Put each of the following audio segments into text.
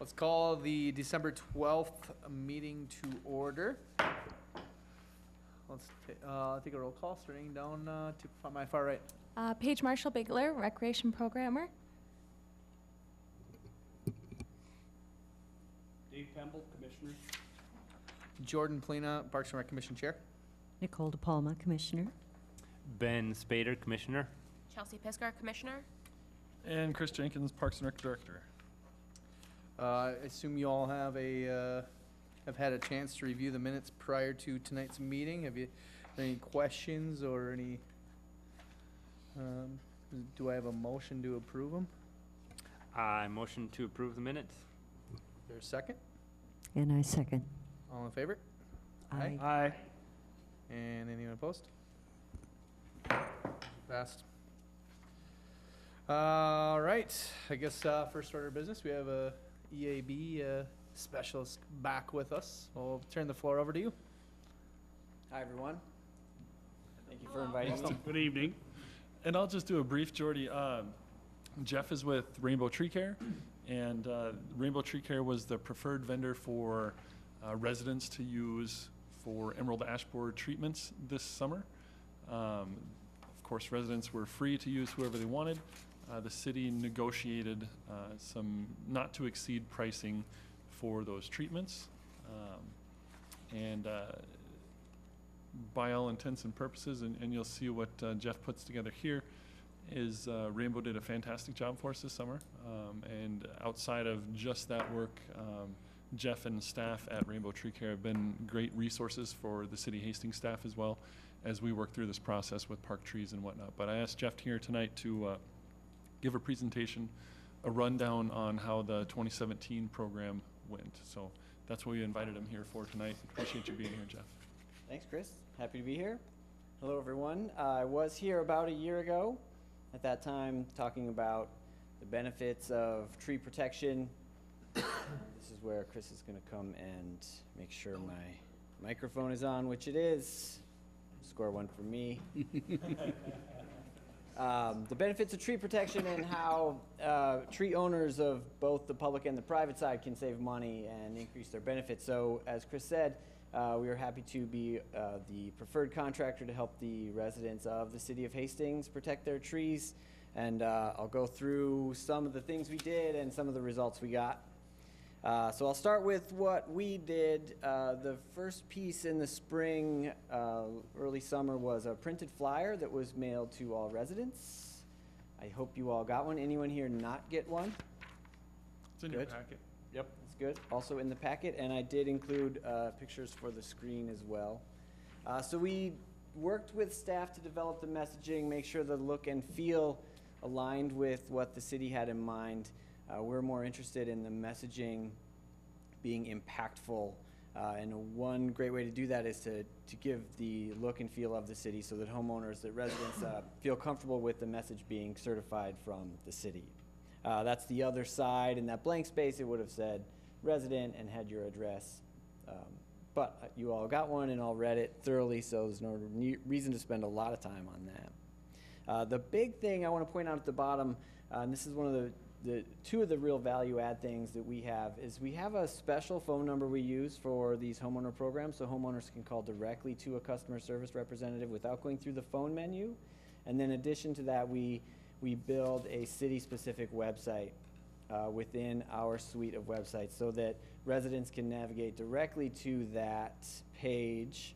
Let's call the December 12th meeting to order. Let's take a roll call, starting down to my far right. Paige Marshall Bigler, Recreation Programmer. Dave Campbell, Commissioner. Jordan Polina, Parks and Rec Commission Chair. Nicole DePalma, Commissioner. Ben Spader, Commissioner. Chelsea Piscar, Commissioner. And Chris Jenkins, Parks and Rec Director. I assume you all have had a chance to review the minutes prior to tonight's meeting. Have you any questions or any? Do I have a motion to approve them? I motion to approve the minutes. Is there a second? And I second. All in favor? Aye. Aye. And anyone opposed? Passed. All right, I guess first order of business, we have a EAB specialist back with us. I'll turn the floor over to you. Hi, everyone. Thank you for inviting me. Good evening. And I'll just do a brief, Jordy. Jeff is with Rainbow Tree Care, and Rainbow Tree Care was the preferred vendor for residents to use for emerald ash borer treatments this summer. Of course, residents were free to use whoever they wanted. The city negotiated some not to exceed pricing for those treatments. And by all intents and purposes, and you'll see what Jeff puts together here, is Rainbow did a fantastic job for us this summer. And outside of just that work, Jeff and staff at Rainbow Tree Care have been great resources for the City Hastings staff as well as we work through this process with park trees and whatnot. But I asked Jeff here tonight to give a presentation, a rundown on how the 2017 program went. So that's what we invited him here for tonight. Appreciate you being here, Jeff. Thanks, Chris. Happy to be here. Hello, everyone. I was here about a year ago, at that time talking about the benefits of tree protection. This is where Chris is going to come and make sure my microphone is on, which it is. Score one for me. The benefits of tree protection and how tree owners of both the public and the private side can save money and increase their benefits. So as Chris said, we are happy to be the preferred contractor to help the residents of the city of Hastings protect their trees. And I'll go through some of the things we did and some of the results we got. So I'll start with what we did. The first piece in the spring, early summer, was a printed flyer that was mailed to all residents. I hope you all got one. Anyone here not get one? It's in your packet. Yep, that's good. Also in the packet, and I did include pictures for the screen as well. So we worked with staff to develop the messaging, make sure the look and feel aligned with what the city had in mind. We're more interested in the messaging being impactful, and one great way to do that is to give the look and feel of the city so that homeowners, that residents feel comfortable with the message being certified from the city. That's the other side. In that blank space, it would have said resident and had your address. But you all got one and all read it thoroughly, so there's no reason to spend a lot of time on that. The big thing I want to point out at the bottom, and this is one of the two of the real value add things that we have, is we have a special phone number we use for these homeowner programs, so homeowners can call directly to a customer service representative without going through the phone menu. And then in addition to that, we build a city-specific website within our suite of websites so that residents can navigate directly to that page,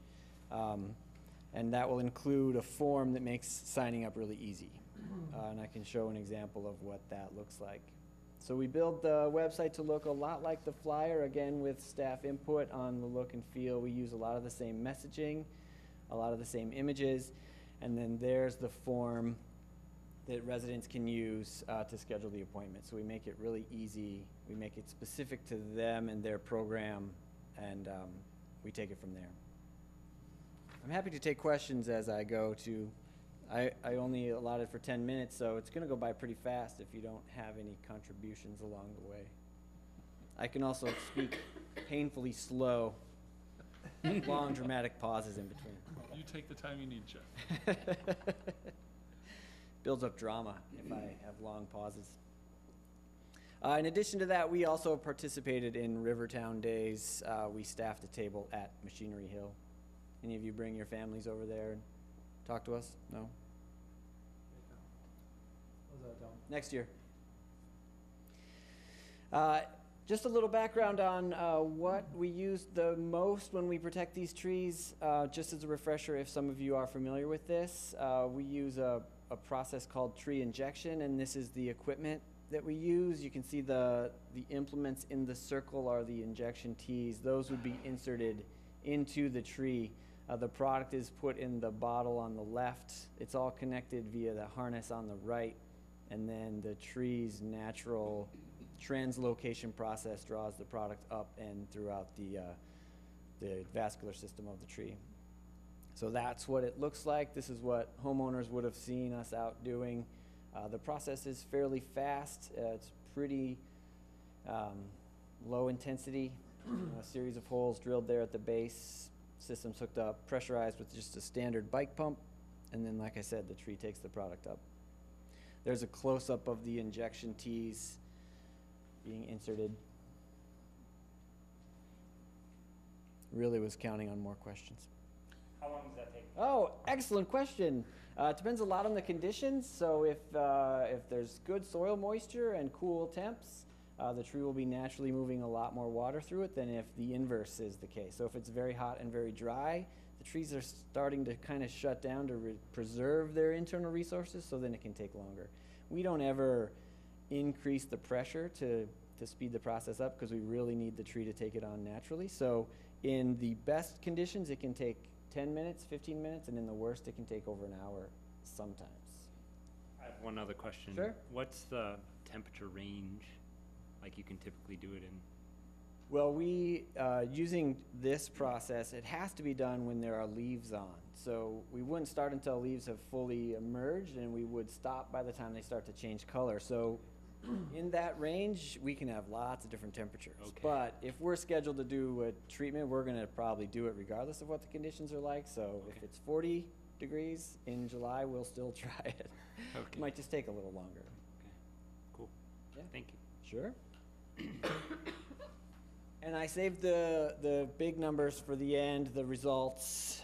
and that will include a form that makes signing up really easy. And I can show an example of what that looks like. So we built the website to look a lot like the flyer, again with staff input on the look and feel. We use a lot of the same messaging, a lot of the same images, and then there's the form that residents can use to schedule the appointment. So we make it really easy. We make it specific to them and their program, and we take it from there. I'm happy to take questions as I go to. I only allotted for 10 minutes, so it's going to go by pretty fast if you don't have any contributions along the way. I can also speak painfully slow, long dramatic pauses in between. You take the time you need, Jeff. Builds up drama if I have long pauses. In addition to that, we also participated in Rivertown Days. We staffed a table at Machinery Hill. Any of you bring your families over there and talk to us? No? Next year. Just a little background on what we use the most when we protect these trees. Just as a refresher, if some of you are familiar with this, we use a process called tree injection, and this is the equipment that we use. You can see the implements in the circle are the injection tees. Those would be inserted into the tree. The product is put in the bottle on the left. It's all connected via the harness on the right, and then the tree's natural translocation process draws the product up and throughout the vascular system of the tree. So that's what it looks like. This is what homeowners would have seen us out doing. The process is fairly fast. It's pretty low intensity. A series of holes drilled there at the base. System's hooked up, pressurized with just a standard bike pump. And then, like I said, the tree takes the product up. There's a close-up of the injection tees being inserted. Really was counting on more questions. How long does that take? Oh, excellent question. It depends a lot on the conditions. So if there's good soil moisture and cool temps, the tree will be naturally moving a lot more water through it than if the inverse is the case. So if it's very hot and very dry, the trees are starting to kind of shut down to preserve their internal resources, so then it can take longer. We don't ever increase the pressure to speed the process up because we really need the tree to take it on naturally. So in the best conditions, it can take 10 minutes, 15 minutes, and in the worst, it can take over an hour sometimes. I have one other question. Sure. What's the temperature range, like you can typically do it in? Well, we, using this process, it has to be done when there are leaves on. So we wouldn't start until leaves have fully emerged, and we would stop by the time they start to change color. So in that range, we can have lots of different temperatures. Okay. But if we're scheduled to do a treatment, we're gonna probably do it regardless of what the conditions are like. So if Okay. it's 40 degrees in July, we'll still try it. Okay. Might just take a little longer. Cool. Yeah. Thank you. Sure. And I saved the big numbers for the end, the results.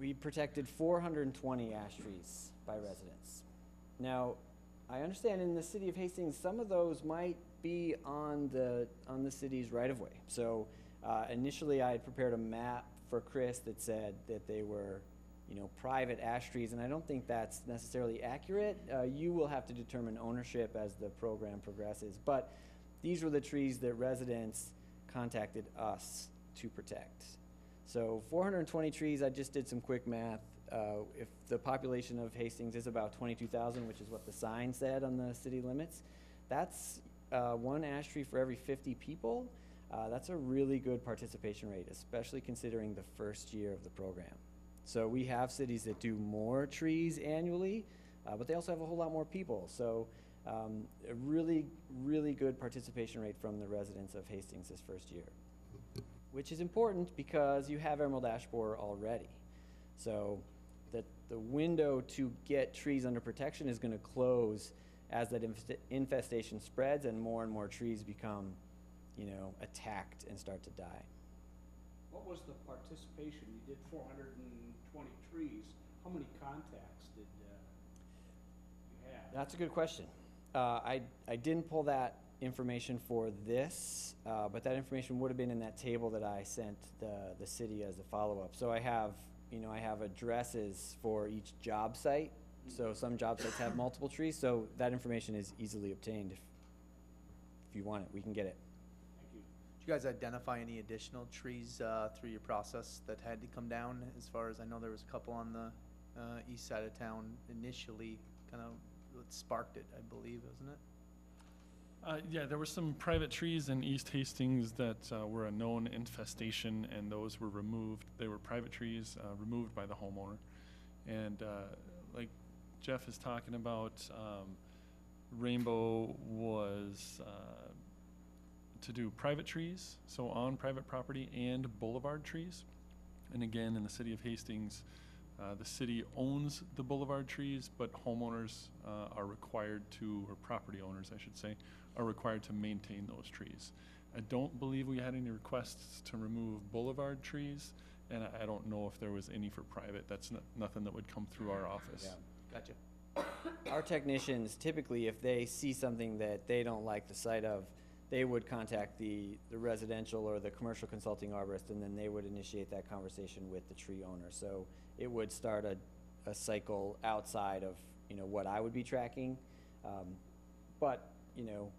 We protected 420 ash trees by residents. Now, I understand in the city of Hastings, some of those might be on the city's right-of-way. So initially, I had prepared a map for Chris that said that they were, private ash trees, and I don't think that's necessarily accurate. You will have to determine ownership as the program progresses, but these were the trees that residents contacted us to protect. So 420 trees, I just did some quick math. If the population of Hastings is about 22,000, which is what the sign said on the city limits, that's one ash tree for every 50 people. That's a really good participation rate, especially considering the first year of the program. So we have cities that do more trees annually, but they also have a whole lot more people. So a really, really good participation rate from the residents of Hastings this first year, which is important because you have emerald ash borer already. So that the window to get trees under protection is going to close as that infestation spreads and more trees become, attacked and start to die. What was the participation? You did 420 trees. How many contacts did you have? That's a good question. I didn't pull that information for this, but that information would have been in that table that I sent the city as a follow-up. So I have addresses for each job site. So some job sites have multiple trees, so that information is easily obtained. If you want it, we can get it. Thank you. Did you guys identify any additional trees through your process that had to come down? As far as I know, there was a couple on the east side of town initially, kind of what sparked it, I believe, wasn't it? Yeah, there were some private trees in East Hastings that were a known infestation, and those were removed. They were private trees removed by the homeowner. And like Jeff is talking about, Rainbow was to do private trees, so on private property, and boulevard trees. And again, in the city of Hastings, the city owns the boulevard trees, but homeowners are required to, or property owners, I should say, are required to maintain those trees. I don't believe we had any requests to remove boulevard trees, and I don't know if there was any for private. That's nothing that would come through our office. Gotcha. Our technicians, typically, if they see something that they don't like the sight of, they would contact the residential or the commercial consulting arborist, and then they would initiate that conversation with the tree owner. So it would start a cycle outside of, you know, what I would be tracking. But, you know,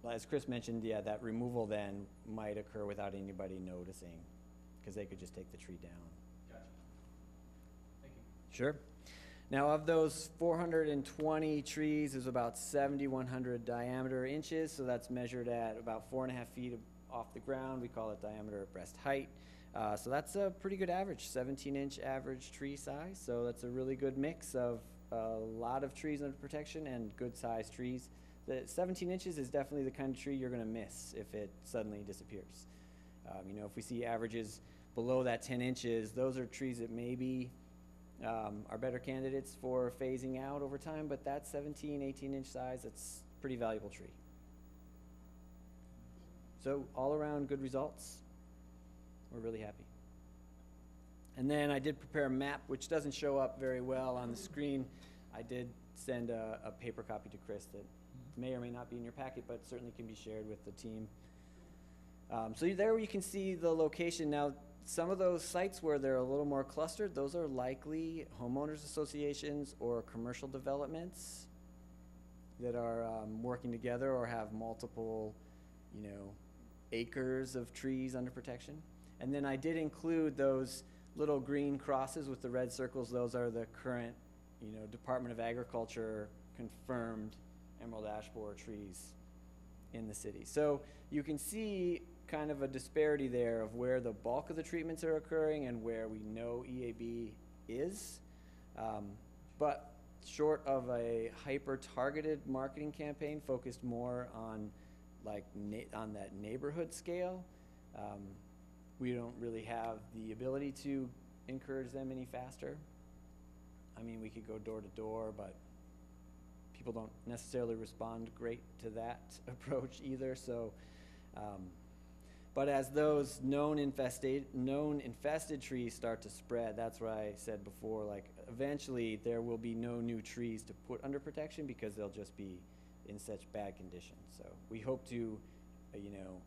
as Chris mentioned, yeah, that removal then might occur without anybody noticing, because they could just take the tree down. Gotcha. Thank you. Sure. Now, of those 420 trees, there's about 7,100 diameter inches, so that's measured at about 4.5 feet off the ground. We call it diameter at breast height. So that's a pretty good average, 17-inch average tree size. So that's a really good mix of a lot of trees under protection and good-sized trees. The 17 inches is definitely the kind of tree you're going to miss if it suddenly disappears. You know, if we see averages below that 10 inches, those are trees that maybe are better candidates for phasing out over time, but that 17, 18-inch size, it's a pretty valuable tree. So all around good results. We're really happy. And then I did prepare a map, which doesn't show up very well on the screen. I did send a paper copy to Chris that may or may not be in your packet, but certainly can be shared with the team. So there you can see the location. Now, some of those sites where they're a little more clustered, those are likely homeowners associations or commercial developments that are working together or have multiple, you know, acres of trees under protection. And then I did include those little green crosses with the red circles. Those are the current, you know, Department of Agriculture confirmed emerald ash borer trees in the city. So you can see kind of a disparity there of where the bulk of the treatments are occurring and where we know EAB is. But short of a hyper-targeted marketing campaign focused more on like on that neighborhood scale, we don't really have the ability to encourage them any faster. I mean, we could go door to door, but people don't necessarily respond great to that approach either. So, but as those known infested trees start to spread, that's what I said before, like eventually there will be no new trees to put under protection because they'll just be in such bad condition. So we hope to, you know,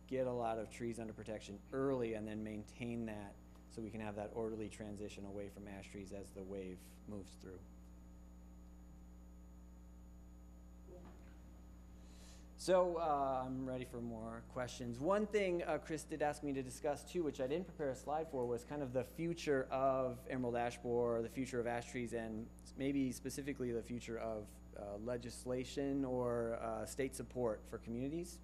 get a lot of trees under protection early and then maintain that so we can have that orderly transition away from ash trees as the wave moves through. So I'm ready for more questions. One thing Chris did ask me to discuss too, which I didn't prepare a slide for, was kind of the future of emerald ash borer, the future of ash trees, and maybe specifically the future of legislation or state support for communities.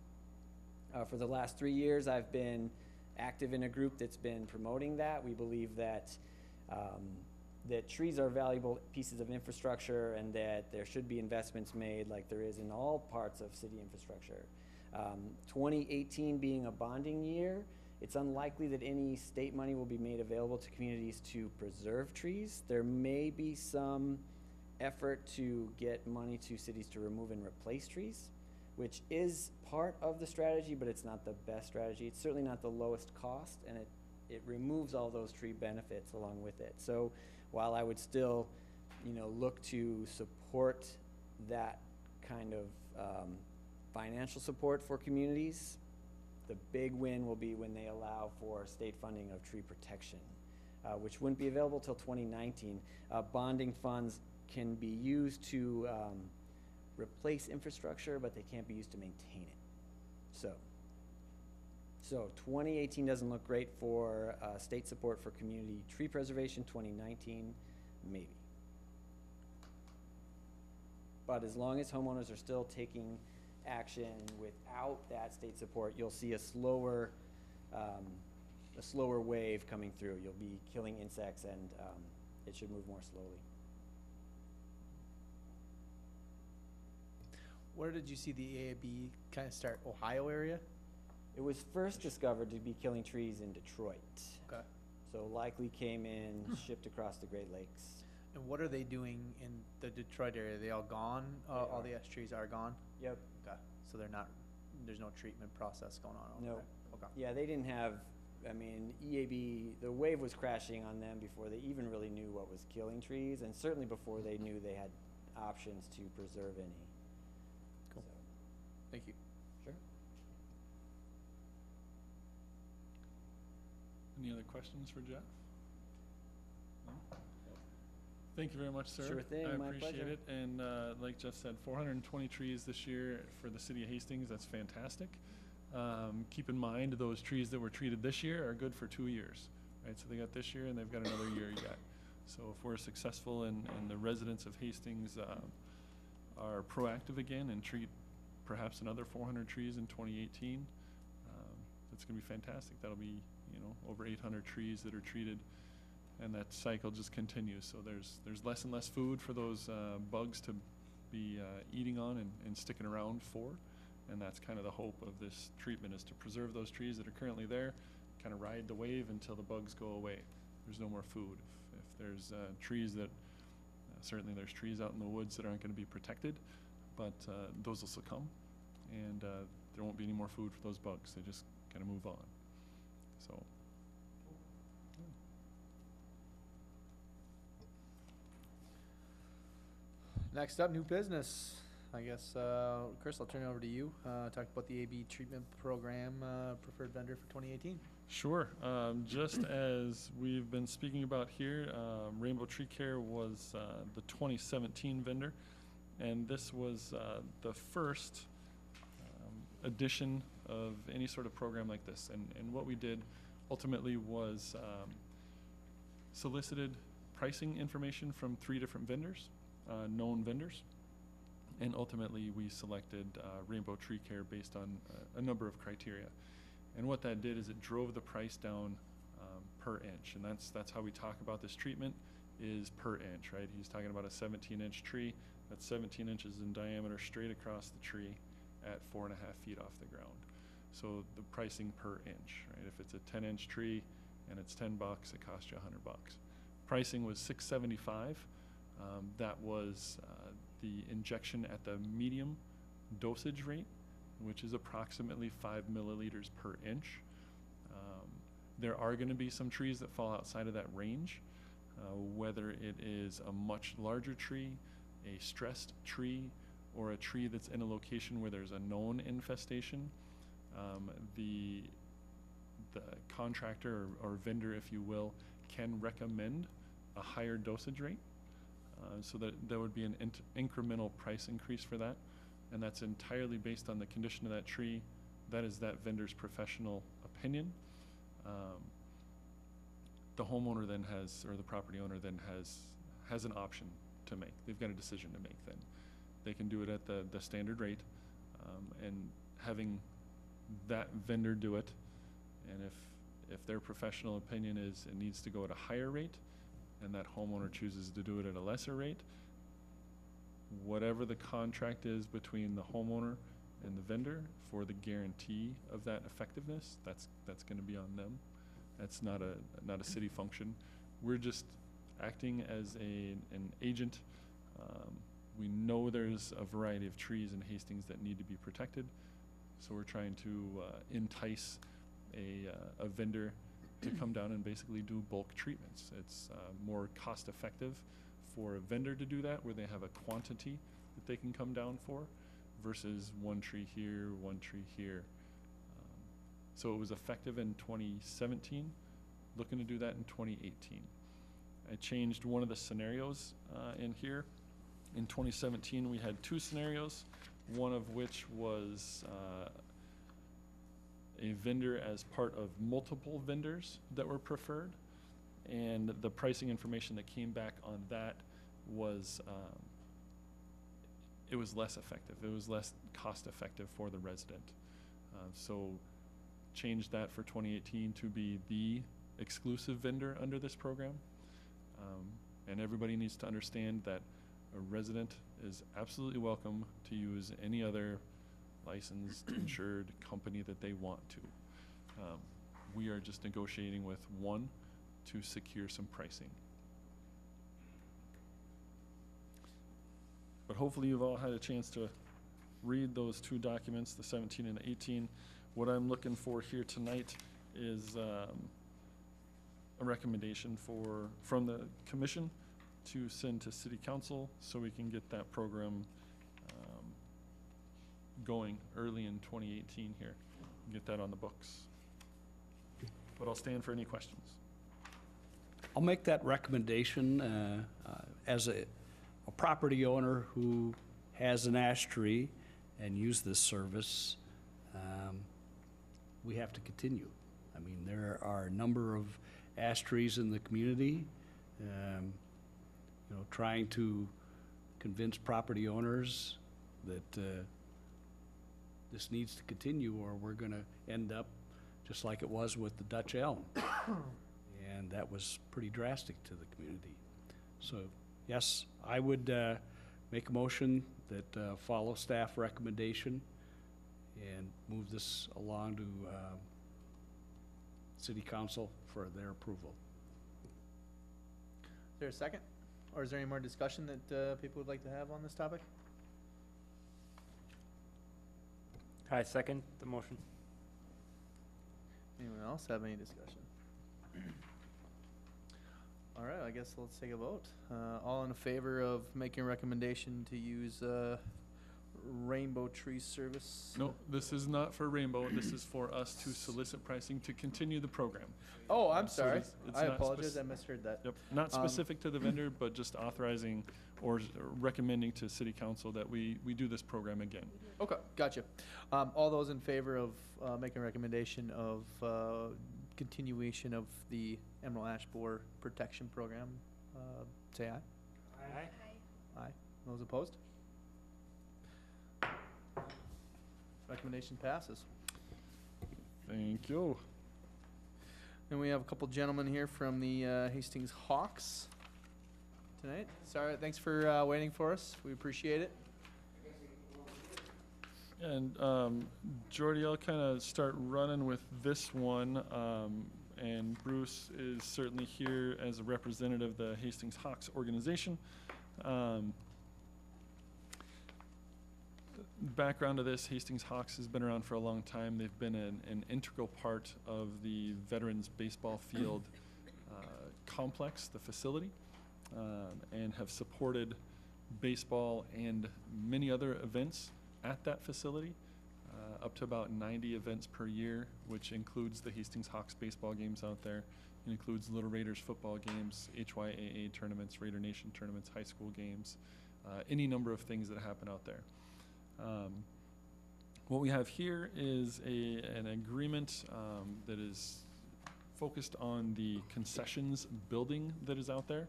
For the last 3 years, I've been active in a group that's been promoting that. We believe that that trees are valuable pieces of infrastructure and that there should be investments made like there is in all parts of city infrastructure. 2018 being a bonding year, it's unlikely that any state money will be made available to communities to preserve trees. There may be some effort to get money to cities to remove and replace trees, which is part of the strategy, but it's not the best strategy. It's certainly not the lowest cost, and it removes all those tree benefits along with it. So while I would still, you know, look to support that kind of financial support for communities, the big win will be when they allow for state funding of tree protection, which wouldn't be available till 2019. Bonding funds can be used to replace infrastructure, but they can't be used to maintain it. So 2018 doesn't look great for state support for community tree preservation. 2019, maybe. But as long as homeowners are still taking action without that state support, you'll see a slower wave coming through. You'll be killing insects, and it should move more slowly. Where did you see the AAB kind of start? Ohio area? It was first discovered to be killing trees in Detroit. Okay. So likely came in, shipped across the Great Lakes. And what are they doing in the Detroit area? Are they all gone? All are. the ash trees are gone? Yep. Okay. so there's no treatment process going on over No. there? Okay. Yeah, they didn't have, I mean, EAB, the wave was crashing on them before they even really knew what was killing trees, and certainly before they knew they had options to preserve any. Cool. So, Thank you. Sure. Any other questions for Jeff? No? Thank you very much, sir. Sure thing, I my appreciate pleasure. it. And like Jeff said, 420 trees this year for the city of Hastings. That's fantastic. Keep in mind, those trees that were treated this year are good for 2 years, right? So they got this year and they've got another year yet. So if we're successful and the residents of Hastings are proactive again and treat perhaps another 400 trees in 2018, that's going to be fantastic. That'll be, over 800 trees that are treated, and that cycle just continues. So there's less and less food for those bugs to be eating on and sticking around for. And that's kind of the hope of this treatment, is to preserve those trees that are currently there, kind of ride the wave until the bugs go away. There's no more food. If there's trees that, certainly there's trees out in the woods that aren't going to be protected, but those will succumb, and there won't be any more food for those bugs. They just kind of move on. So. Next up, new business. I guess, Chris, I'll turn it over to you. Talk about the AB treatment program, preferred vendor for 2018. Sure. Just as we've been speaking about here, Rainbow Tree Care was the 2017 vendor, and this was the first edition of any sort of program like this. And what we did ultimately was solicited pricing information from 3 different vendors, known vendors. And ultimately, we selected Rainbow Tree Care based on a number of criteria. And what that did is it drove the price down per inch. And that's how we talk about this treatment, is per inch, right? He's talking about a 17-inch tree. That's 17 inches in diameter straight across the tree at 4.5 feet off the ground. So the pricing per inch, right? If it's a 10-inch tree and it's $10, it costs you $100. Pricing was $675. That was the injection at the medium dosage rate, which is approximately 5 milliliters per inch. There are going to be some trees that fall outside of that range, whether it is a much larger tree, a stressed tree, or a tree that's in a location where there's a known infestation. The contractor or vendor, if you will, can recommend a higher dosage rate. So that there would be an incremental price increase for that, and that's entirely based on the condition of that tree. That is that vendor's professional opinion. The homeowner then has, or the property owner then has an option to make. They've got a decision to make then. They can do it at the standard rate, and having that vendor do it, and if their professional opinion is it needs to go at a higher rate, and that homeowner chooses to do it at a lesser rate, whatever the contract is between the homeowner and the vendor for the guarantee of that effectiveness, that's going to be on them. That's not a city function. We're just acting as an agent. We know there's a variety of trees in Hastings that need to be protected, so we're trying to entice a vendor to come down and basically do bulk treatments. It's more cost effective for a vendor to do that, where they have a quantity that they can come down for, versus one tree here, one tree here. So it was effective in 2017, looking to do that in 2018. I changed one of the scenarios in here. In 2017, we had 2 scenarios, one of which was a vendor as part of multiple vendors that were preferred, and the pricing information that came back on that was it was less effective. It was less cost effective for the resident. So changed that for 2018 to be the exclusive vendor under this program. And everybody needs to understand that a resident is absolutely welcome to use any other licensed, insured company that they want to. We are just negotiating with one to secure some pricing. But hopefully you've all had a chance to read those two documents, the 17 and the 18. What I'm looking for here tonight is a recommendation from the commission to send to city council so we can get that program going early in 2018 here, get that on the books. But I'll stand for any questions. I'll make that recommendation as a property owner who has an ash tree and use this service. We have to continue. I mean, there are a number of ash trees in the community. You know, trying to convince property owners that this needs to continue, or we're gonna end up just like it was with the Dutch elm. And that was pretty drastic to the community. So, yes, I would make a motion that follow staff recommendation and move this along to city council for their approval. Is there a second? Or is there any more discussion that people would like to have on this topic? I second the motion. Anyone else have any discussion? All right, I guess let's take a vote. All in favor of making a recommendation to use Rainbow Tree Service? No, this is not for Rainbow. This is for us to solicit pricing to continue the program. Oh, I'm So sorry. it's I not apologize, spec- I misheard that. Yep, not specific to the vendor, but just authorizing or recommending to city council that we do this program again. Okay, gotcha. All those in favor of making a recommendation of continuation of the Emerald Ash Borer Protection Program, say aye. Aye. Aye. Those opposed? Recommendation passes. Thank you. And we have a couple gentlemen here from the Hastings Hawks tonight. Sorry, thanks for waiting for us. We appreciate it. And Jordy, I'll kind of start running with this one. And Bruce is certainly here as a representative of the Hastings Hawks organization. Background of this, Hastings Hawks has been around for a long time. They've been an integral part of the Veterans Baseball Field complex, the facility, and have supported baseball and many other events at that facility, up to about 90 events per year, which includes the Hastings Hawks baseball games out there. It includes Little Raiders football games, HYAA tournaments, Raider Nation tournaments, high school games, any number of things that happen out there. What we have here is an agreement that is focused on the concessions building that is out there.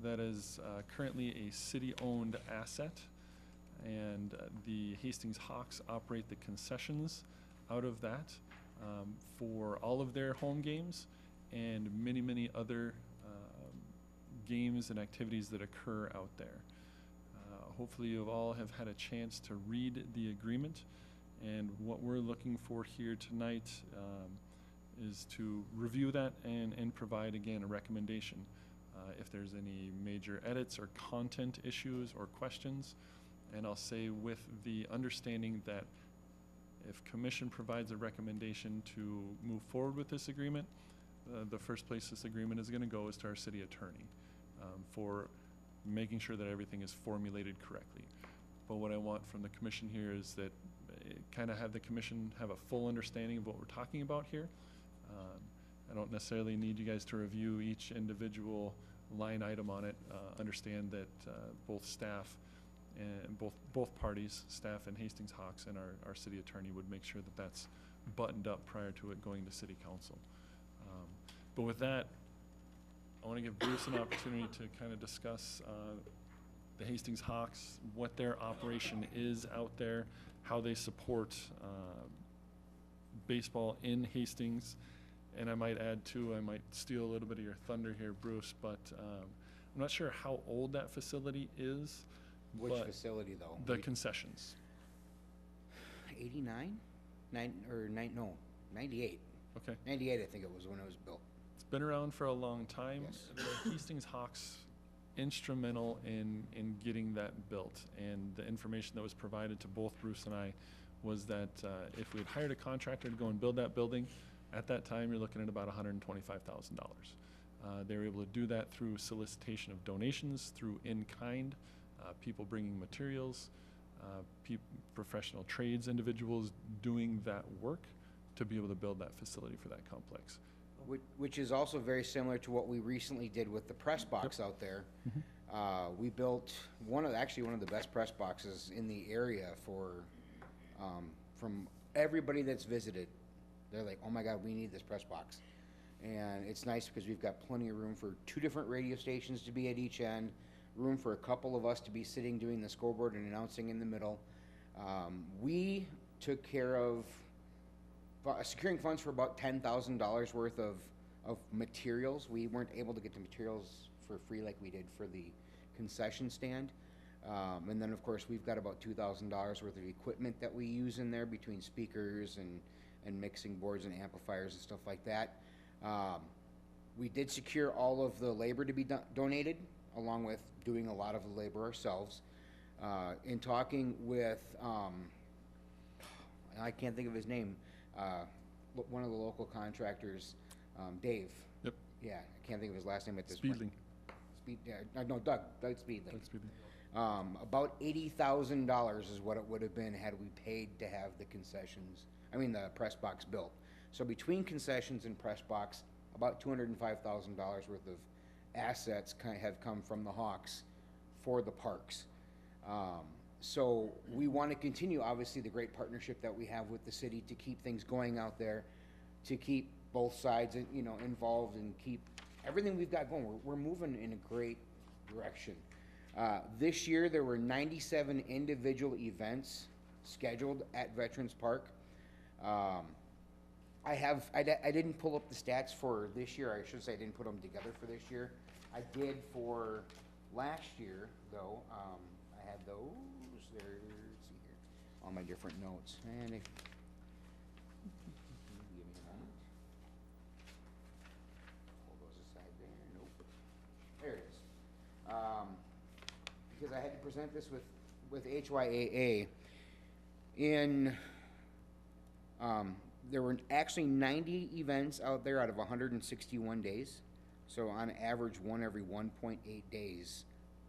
That is currently a city-owned asset, and the Hastings Hawks operate the concessions out of that for all of their home games and many, many other games and activities that occur out there. Hopefully you all have had a chance to read the agreement, and what we're looking for here tonight is to review that and provide, again, a recommendation. If there's any major edits or content issues or questions, and I'll say with the understanding that if commission provides a recommendation to move forward with this agreement, the first place this agreement is going to go is to our city attorney for making sure that everything is formulated correctly. But what I want from the commission here is that kind of have the commission have a full understanding of what we're talking about here. I don't necessarily need you guys to review each individual line item on it. Understand that both staff and both parties, staff and Hastings Hawks and our city attorney, would make sure that that's buttoned up prior to it going to city council. But with that, I want to give Bruce an opportunity to kind of discuss the Hastings Hawks, what their operation is out there, how they support baseball in Hastings. And I might add too, I might steal a little bit of your thunder here, Bruce, but I'm not sure how old that facility is. Which but facility though? The concessions. 89? 98. Okay. 98, I think it was when it was built. It's been around for a long time. Yes. The Hastings Hawks instrumental in getting that built. And the information that was provided to both Bruce and I was that if we had hired a contractor to go and build that building, at that time, you're looking at about $125,000. They were able to do that through solicitation of donations, through in-kind, people bringing materials, professional trades individuals doing that work to be able to build that facility for that complex. Which is also very similar to what we recently did with the press box out there. We built actually one of the best press boxes in the area from everybody that's visited. They're like, oh my God, we need this press box. And it's nice because we've got plenty of room for 2 different radio stations to be at each end, room for a couple of us to be sitting doing the scoreboard and announcing in the middle. We took care of securing funds for about $10,000 worth of materials. We weren't able to get the materials for free like we did for the concession stand. And then, of course, we've got about $2,000 worth of equipment that we use in there between speakers and mixing boards and amplifiers and stuff like that. We did secure all of the labor to be donated, along with doing a lot of the labor ourselves. In talking with, I can't think of his name, one of the local contractors, Dave. Yep. Yeah, I can't think of his last name at this point. Speedling. No, Doug Speedling. Doug Speedling. About $80,000 is what it would have been had we paid to have the press box built. So between concessions and press box, about $205,000 worth of assets have come from the Hawks for the parks. So we want to continue, obviously, the great partnership that we have with the city to keep things going out there, to keep both sides, involved, and keep everything we've got going. We're moving in a great direction. This year, there were 97 individual events scheduled at Veterans Park. I didn't pull up the stats for this year. I should say I didn't put them together for this year. I did for last year, though. I had those there. Let's see here, all my different notes. And give me a moment. Pull those aside there. Nope. There it is. Because I had to present this with HYAA. There were actually 90 events out there out of 161 days. So on average, one every 1.8 days,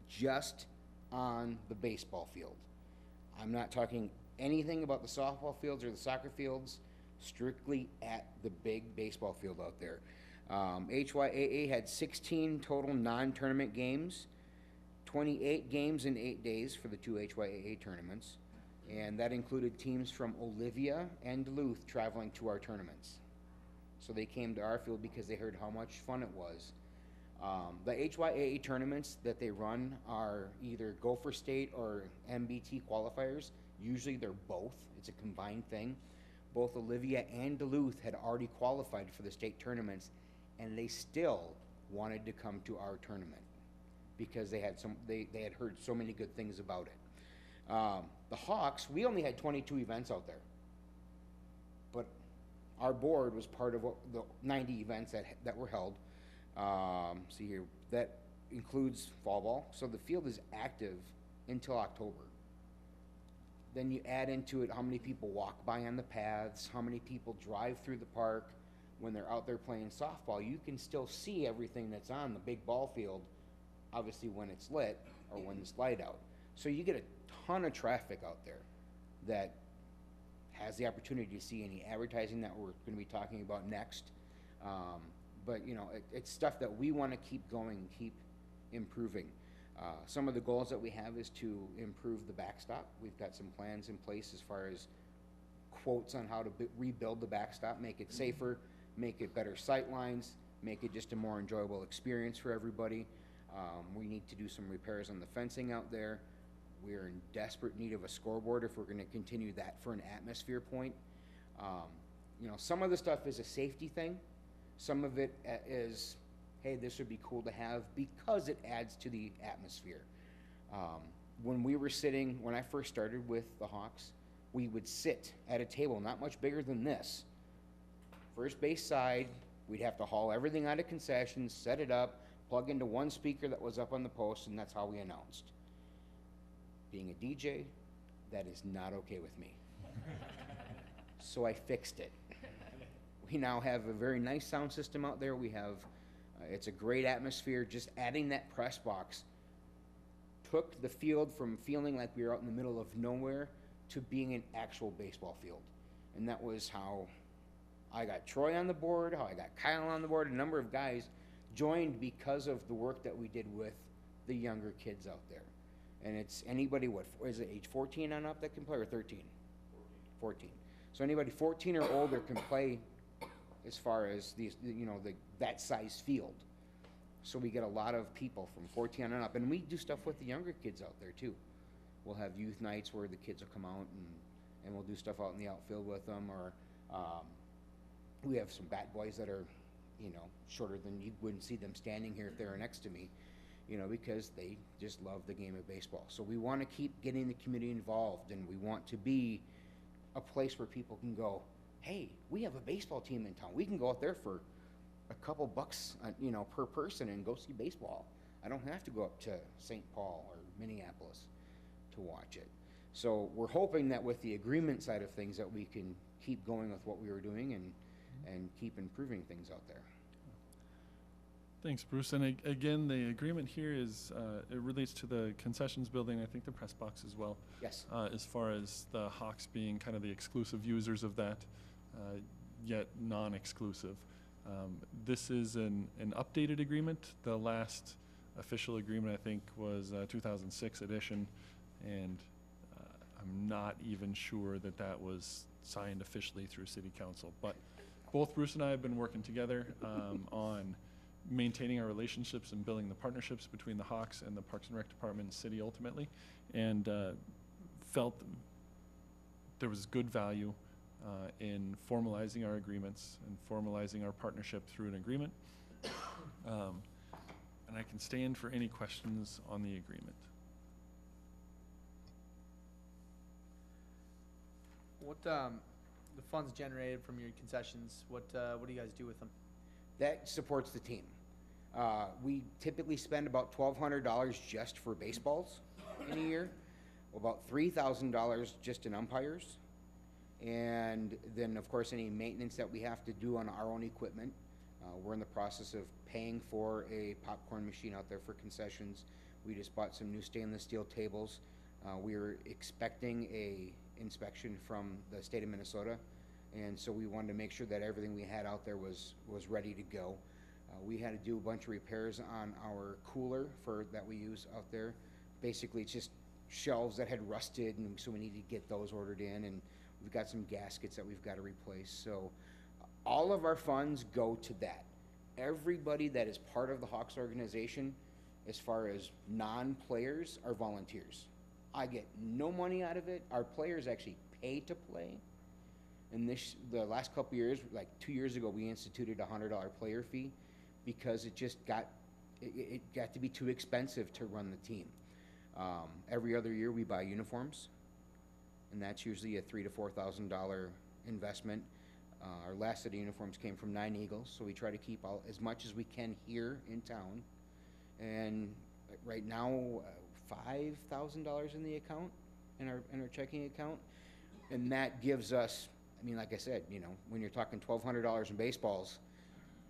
just on the baseball field. I'm not talking anything about the softball fields or the soccer fields, strictly at the big baseball field out there. HYAA had 16 total non-tournament games, 28 games in 8 days for the 2 HYAA tournaments. And that included teams from Olivia and Duluth traveling to our tournaments. So they came to our field because they heard how much fun it was. The HYAA tournaments that they run are either Gopher State or MBT qualifiers. Usually they're both. It's a combined thing. Both Olivia and Duluth had already qualified for the state tournaments, and they still wanted to come to our tournament because they had heard so many good things about it. The Hawks, we only had 22 events out there, but our board was part of the 90 events that were held. See here, that includes fall ball, so the field is active until October. Then you add into it how many people walk by on the paths, how many people drive through the park when they're out there playing softball. You can still see everything that's on the big ball field, obviously when it's lit or when it's light out. So you get a ton of traffic out there that has the opportunity to see any advertising that we're going to be talking about next. But it's stuff that we want to keep going and keep improving. Some of the goals that we have is to improve the backstop. We've got some plans in place as far as quotes on how to rebuild the backstop, make it safer, make it better sight lines, make it just a more enjoyable experience for everybody. We need to do some repairs on the fencing out there. We're in desperate need of a scoreboard if we're going to continue that for an atmosphere point. Some of the stuff is a safety thing. Some of it is, hey, this would be cool to have because it adds to the atmosphere. When I first started with the Hawks, we would sit at a table not much bigger than this. First base side, we'd have to haul everything out of concessions, set it up, plug into one speaker that was up on the post, and that's how we announced. Being a DJ, that is not okay with me. So I fixed it. We now have a very nice sound system out there. We have, it's a great atmosphere. Just adding that press box took the field from feeling like we were out in the middle of nowhere to being an actual baseball field. And that was how I got Troy on the board, how I got Kyle on the board. A number of guys joined because of the work that we did with the younger kids out there. And it's anybody, what is it, age 14 and up that can play, or 13? 14. So anybody 14 or older can play as far as these, you know, that size field. So we get a lot of people from 14 and up, and we do stuff with the younger kids out there too. We'll have youth nights where the kids will come out and we'll do stuff out in the outfield with them, or we have some bat boys that are, you know, shorter than you wouldn't see them standing here if they were next to me, you know, because they just love the game of baseball. So we want to keep getting the community involved, and we want to be a place where people can go, hey, we have a baseball team in town. We can go out there for a couple bucks, you know, per person and go see baseball. I don't have to go up to St. Paul or Minneapolis to watch it. So we're hoping that with the agreement side of things that we can keep going with what we were doing and keep improving things out there. Thanks, Bruce. And again, the agreement here is, it relates to the concessions building, I think the press box as well. Yes. As far as the Hawks being kind of the exclusive users of that, yet non-exclusive. This is an updated agreement. The last official agreement, I think, was 2006 edition, and I'm not even sure that that was signed officially through City Council. But both Bruce and I have been working together on maintaining our relationships and building the partnerships between the Hawks and the Parks and Rec Department and City ultimately, and felt there was good value in formalizing our agreements and formalizing our partnership through an agreement. And I can stand for any questions on the agreement. What, the funds generated from your concessions, what do you guys do with them? That supports the team. We typically spend about $1,200 just for baseballs in a year, about $3,000 just in umpires, and then of course any maintenance that we have to do on our own equipment. We're in the process of paying for a popcorn machine out there for concessions. We just bought some new stainless steel tables. We were expecting a inspection from the state of Minnesota, and so we wanted to make sure that everything we had out there was ready to go. We had to do a bunch of repairs on our cooler that we use out there. Basically, it's just shelves that had rusted, and so we need to get those ordered in, and we've got some gaskets that we've got to replace. So all of our funds go to that. Everybody that is part of the Hawks organization, as far as non-players, are volunteers. I get no money out of it. Our players actually pay to play. And the last couple years, like 2 years ago, we instituted a $100 player fee because it just got to be too expensive to run the team. Every other year we buy uniforms, and that's usually a $3,000 to $4,000 investment. Our last set of uniforms came from Nine Eagles, so we try to keep as much as we can here in town. And right now, $5,000 in the account, in our checking account, and that gives us, I mean, like I said, you know, when you're talking $1,200 in baseballs,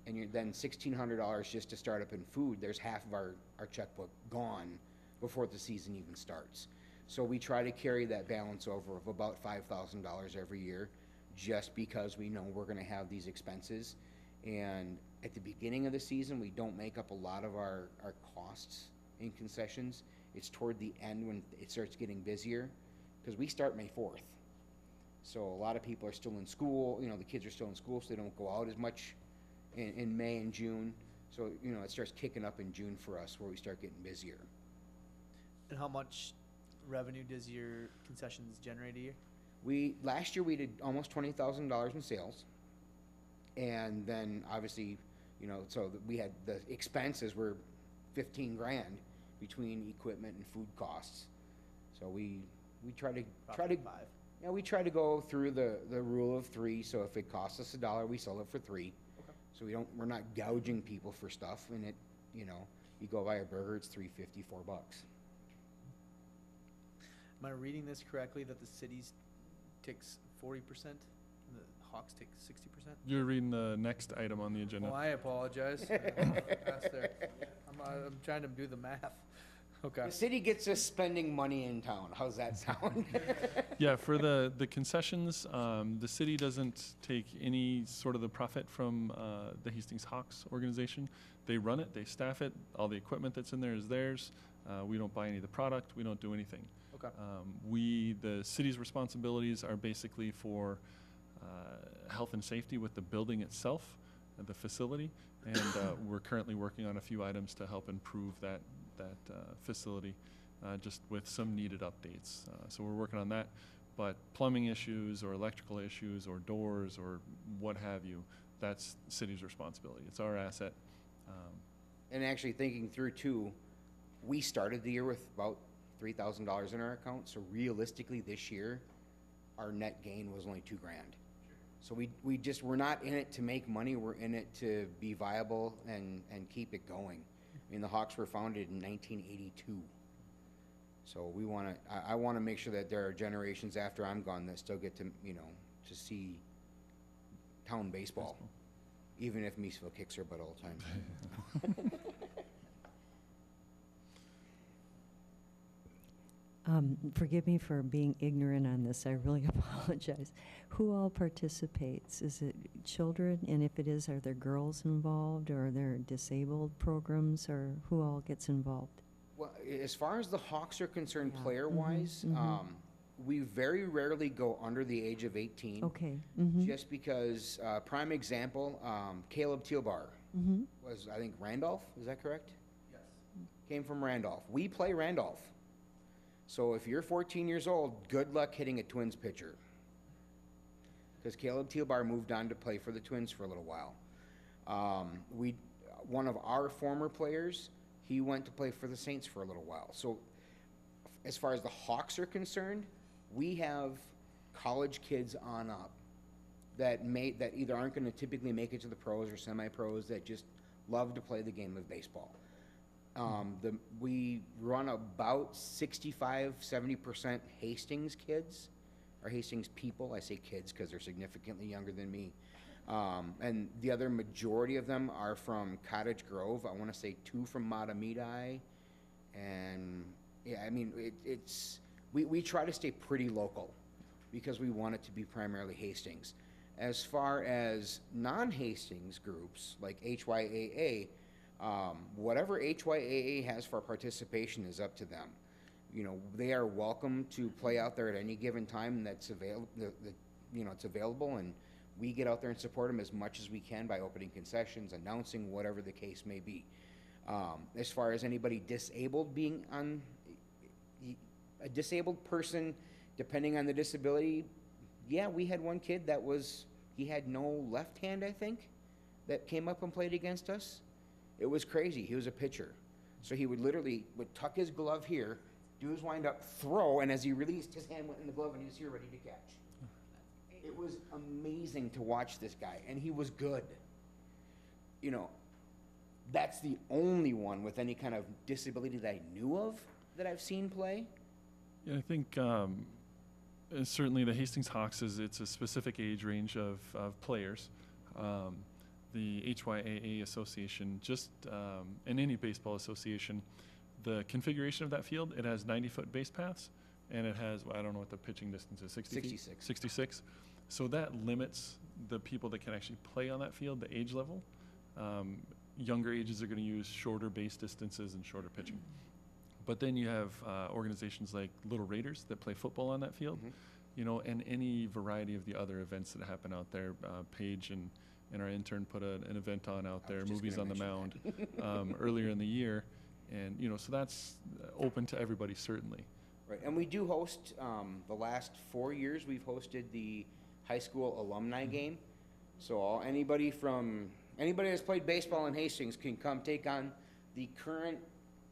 and you're then $1,600 just to start up in food, there's half of our checkbook gone before the season even starts. So we try to carry that balance over of about $5,000 every year, just because we know we're going to have these expenses. And at the beginning of the season, we don't make up a lot of our costs in concessions. It's toward the end when it starts getting busier, because we start May 4th. So a lot of people are still in school, you know, the kids are still in school, so they don't go out as much in May and June. So, you know, it starts kicking up in June for us, where we start getting busier. And how much revenue does your concessions generate a year? Last year we did almost $20,000 in sales. And then obviously, you know, so we had the expenses were 15 grand between equipment and food costs. So we try to Five. yeah, we try to go through the rule of three. So if it costs us $1, we sell it for $3. Okay. So we're not gouging people for stuff, and you know, you go buy a burger, it's $3.50, $4. Am I reading this correctly, that the cities takes 40%, the Hawks take 60%? You're reading the next item on the agenda. Oh, I apologize. Fast there. I'm trying to do the math. Okay. The city gets us spending money in town. How's that sound? Yeah, for the concessions, the city doesn't take any sort of the profit from the Hastings Hawks organization. They run it, they staff it, all the equipment that's in there is theirs. We don't buy any of the product, we don't do anything. Okay. The city's responsibilities are basically for health and safety with the building itself, the facility, and we're currently working on a few items to help improve that facility, just with some needed updates. So we're working on that, but plumbing issues or electrical issues or doors or what have you, that's city's responsibility. It's our asset. And actually thinking through too, we started the year with about $3,000 in our account, so realistically this year, our net gain was only $2,000. So we're not in it to make money, we're in it to be viable and keep it going. I mean, the Hawks were founded in 1982. So I wanna make sure that there are generations after I'm gone that still get to, you know, to see town baseball. Even if Meesville kicks her butt all the time. Forgive me for being ignorant on this. I really apologize. Who all participates? Is it children? And if it is, are there girls involved, or are there disabled programs, or who all gets involved? Well, as far as the Hawks are concerned, Yeah. player-wise, we very rarely go under the age of 18. Okay. Just because, prime example, Caleb Tealbar was, I think, Randolph, is that correct? Yes. Came from Randolph. We play Randolph. So if you're 14 years old, good luck hitting a Twins pitcher. Because Caleb Tealbar moved on to play for the Twins for a little while. One of our former players, he went to play for the Saints for a little while. So as far as the Hawks are concerned, we have college kids on up that either aren't going to typically make it to the pros or semi-pros, that just love to play the game of baseball. We run about 65-70% Hastings kids, or Hastings people. I say kids because they're significantly younger than me. And the other majority of them are from Cottage Grove. I want to say 2 from Matamidi. And yeah, I mean, we try to stay pretty local because we want it to be primarily Hastings. As far as non-Hastings groups like HYAA, whatever HYAA has for participation is up to them. You know, they are welcome to play out there at any given time that's available. It's available, and we get out there and support them as much as we can by opening concessions, announcing whatever the case may be. As far as anybody disabled being on, a disabled person, depending on the disability, yeah, we had one kid he had no left hand, I think, that came up and played against us. It was crazy. He was a pitcher. So he would tuck his glove here, do his wind-up, throw, and as he released, his hand went in the glove and he was here ready to catch. It was amazing to watch this guy, and he was good. You know, that's the only one with any kind of disability that I knew of that I've seen play. Yeah, I think certainly the Hastings Hawks it's a specific age range of players. The HYAA association, in any baseball association, the configuration of that field, it has 90-foot base paths, and it has, I don't know what the pitching distance is, 60 feet? 66. 66. So that limits the people that can actually play on that field, the age level. Younger ages are going to use shorter base distances and shorter pitching. But then you have organizations like Little Raiders that play football on that field, and any variety of the other events that happen out there. Paige and our intern put an event out there, Movies on the Mound, earlier in the year. And, so that's open to everybody, certainly. Right, and we do host, the last 4 years, we've hosted the high school alumni game. So anybody that's played baseball in Hastings can come take on the current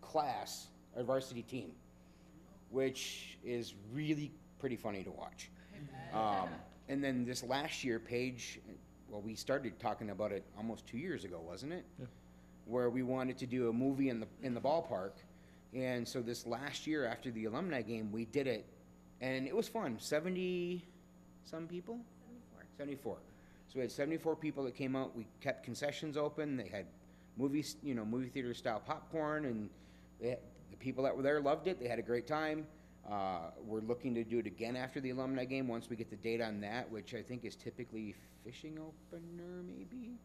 class, our varsity team, which is really pretty funny to watch. And then this last year, Paige, we started talking about it almost 2 years ago, wasn't it? Yeah. where we wanted to do a movie in the ballpark. And so this last year after the alumni game, we did it, and it was fun. 70 some people? 74. So we had 74 people that came out. We kept concessions open. They had movies, movie theater style popcorn, and the people that were there loved it. They had a great time. We're looking to do it again after the alumni game once we get the date on that, which I think is typically fishing opener, maybe?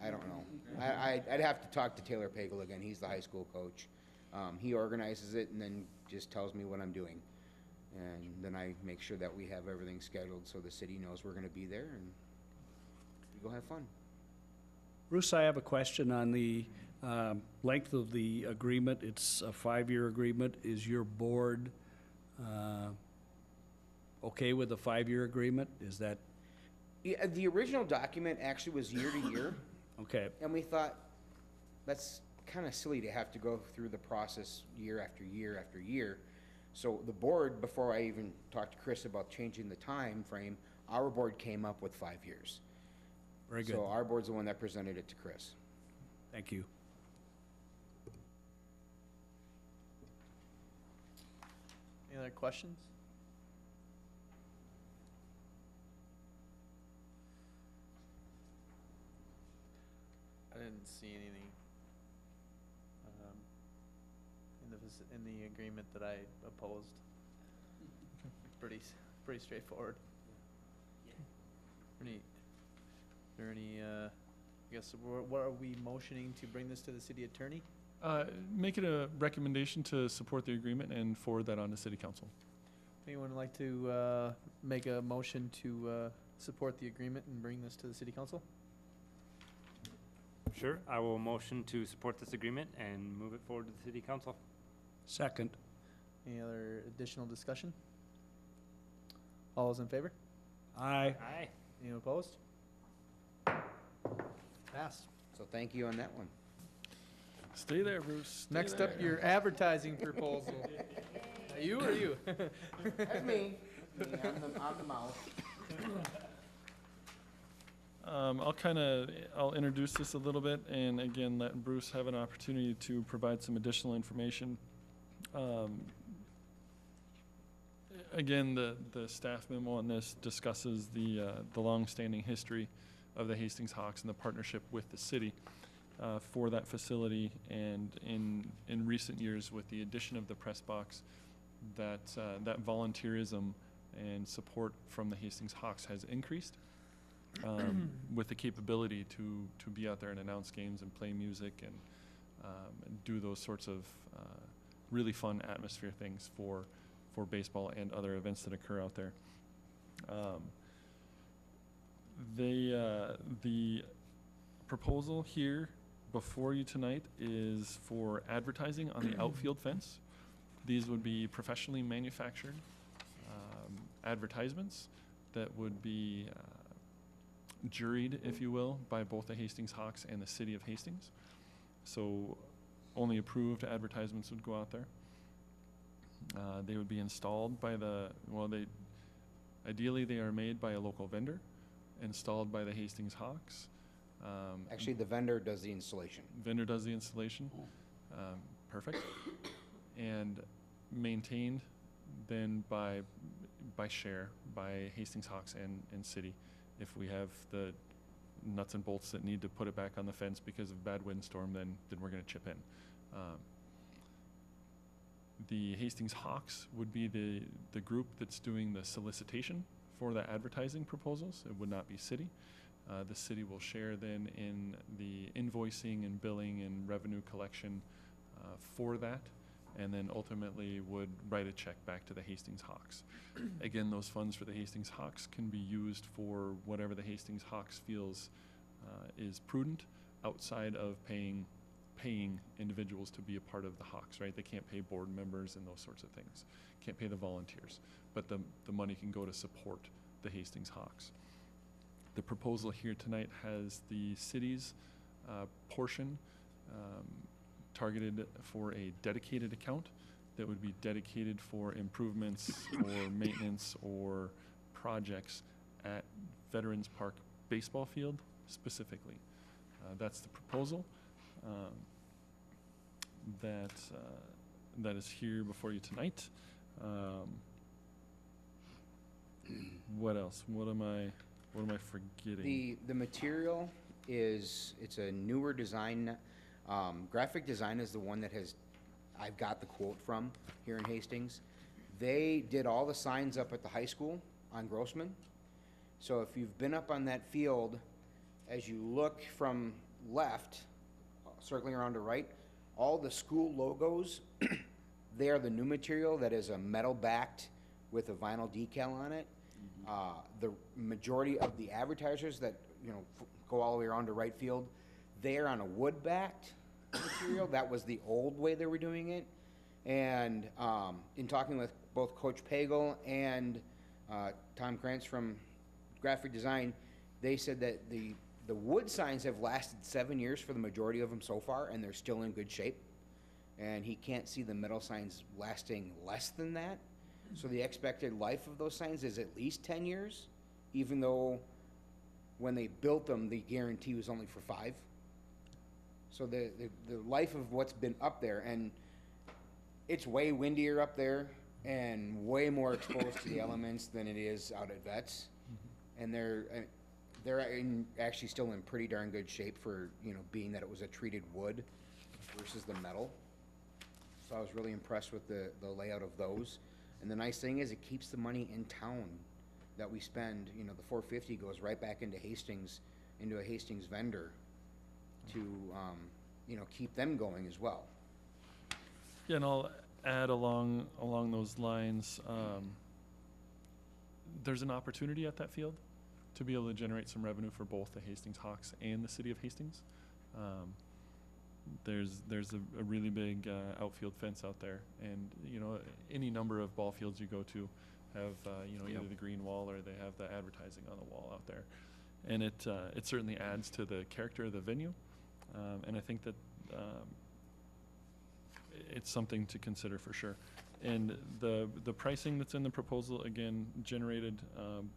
I don't know. I'd have to talk to Taylor Pagel again. He's the high school coach. He organizes it and then just tells me what I'm doing. And then I make sure that we have everything scheduled so the city knows we're gonna be there, and we go have fun. Bruce, I have a question on the length of the agreement. It's a 5-year agreement. Is your board okay with a 5-year agreement? Is that, Yeah, the original document actually was year to year, okay, and we thought, that's kinda silly to have to go through the process year after year after year. So the board, before I even talked to Chris about changing the time frame, our board came up with 5 years. very good. So our board's the one that presented it to Chris. Thank you. Any other questions? I didn't see anything in the agreement that I opposed. Pretty straightforward. Is there any, I guess, what are we motioning to bring this to the city attorney? Make it a recommendation to support the agreement and forward that on to city council. Anyone like to make a motion to support the agreement and bring this to the city council? Sure, I will motion to support this agreement and move it forward to the city council. Second. Any other additional discussion? All those in favor? Aye. Aye. Anyone opposed? Passed. So thank you on that one. Stay there, Bruce. Stay Next up, there. your advertising proposal. You or you? That's me. I'm the mouse. I'll introduce this a little bit, and again, let Bruce have an opportunity to provide some additional information. Again, the staff memo on this discusses the long-standing history of the Hastings Hawks and the partnership with the city for that facility, and in recent years, with the addition of the press box, that volunteerism and support from the Hastings Hawks has increased. With the capability to be out there and announce games and play music and do those sorts of really fun atmosphere things for baseball and other events that occur out there. The proposal here before you tonight is for advertising on the outfield fence. These would be professionally manufactured advertisements that would be juried, if you will, by both the Hastings Hawks and the city of Hastings. So only approved advertisements would go out there. They would be installed by ideally they are made by a local vendor, installed by the Hastings Hawks. Actually, the vendor does the installation. Vendor does the installation. Perfect. And maintained then by Hastings Hawks and city. If we have the nuts and bolts that need to put it back on the fence because of bad windstorm, then we're going to chip in. The Hastings Hawks would be the group that's doing the solicitation for the advertising proposals. It would not be city. The city will share then in the invoicing and billing and revenue collection for that, and then ultimately would write a check back to the Hastings Hawks. Again, those funds for the Hastings Hawks can be used for whatever the Hastings Hawks feels is prudent outside of paying individuals to be a part of the Hawks, right? They can't pay board members and those sorts of things. Can't pay the volunteers, but the money can go to support the Hastings Hawks. The proposal here tonight has the city's portion targeted for a dedicated account that would be dedicated for improvements or maintenance or projects at Veterans Park baseball field specifically. That's the proposal that is here before you tonight. What else? What am I forgetting? The material is, it's a newer design. Graphic Design is the one that I've got the quote from here in Hastings. They did all the signs up at the high school on Grossman. So if you've been up on that field, as you look from left, circling around to right, all the school logos, they are the new material that is a metal backed with a vinyl decal on it. The majority of the advertisers that, go all the way around to right field, they are on a wood backed material. That was the old way they were doing it. And in talking with both Coach Pagel and Tom Krantz from Graphic Design, they said that the wood signs have lasted 7 years for the majority of them so far, and they're still in good shape. And he can't see the metal signs lasting less than that. So the expected life of those signs is at least 10 years, even though when they built them, the guarantee was only for 5. So the life of what's been up there, and it's way windier up there and way more exposed to the elements than it is out at Vets. And they're actually still in pretty darn good shape for, being that it was a treated wood versus the metal. So I was really impressed with the layout of those. And the nice thing is it keeps the money in town that we spend. The $450 goes right back into Hastings, into a Hastings vendor to, keep them going as well. Yeah, and I'll add along those lines, there's an opportunity at that field to be able to generate some revenue for both the Hastings Hawks and the city of Hastings. There's a really big outfield fence out there, and any number of ball fields you go to have either the green wall or they have the advertising on the wall out there, and it certainly adds to the character of the venue, and I think that it's something to consider for sure. And the pricing that's in the proposal, again, generated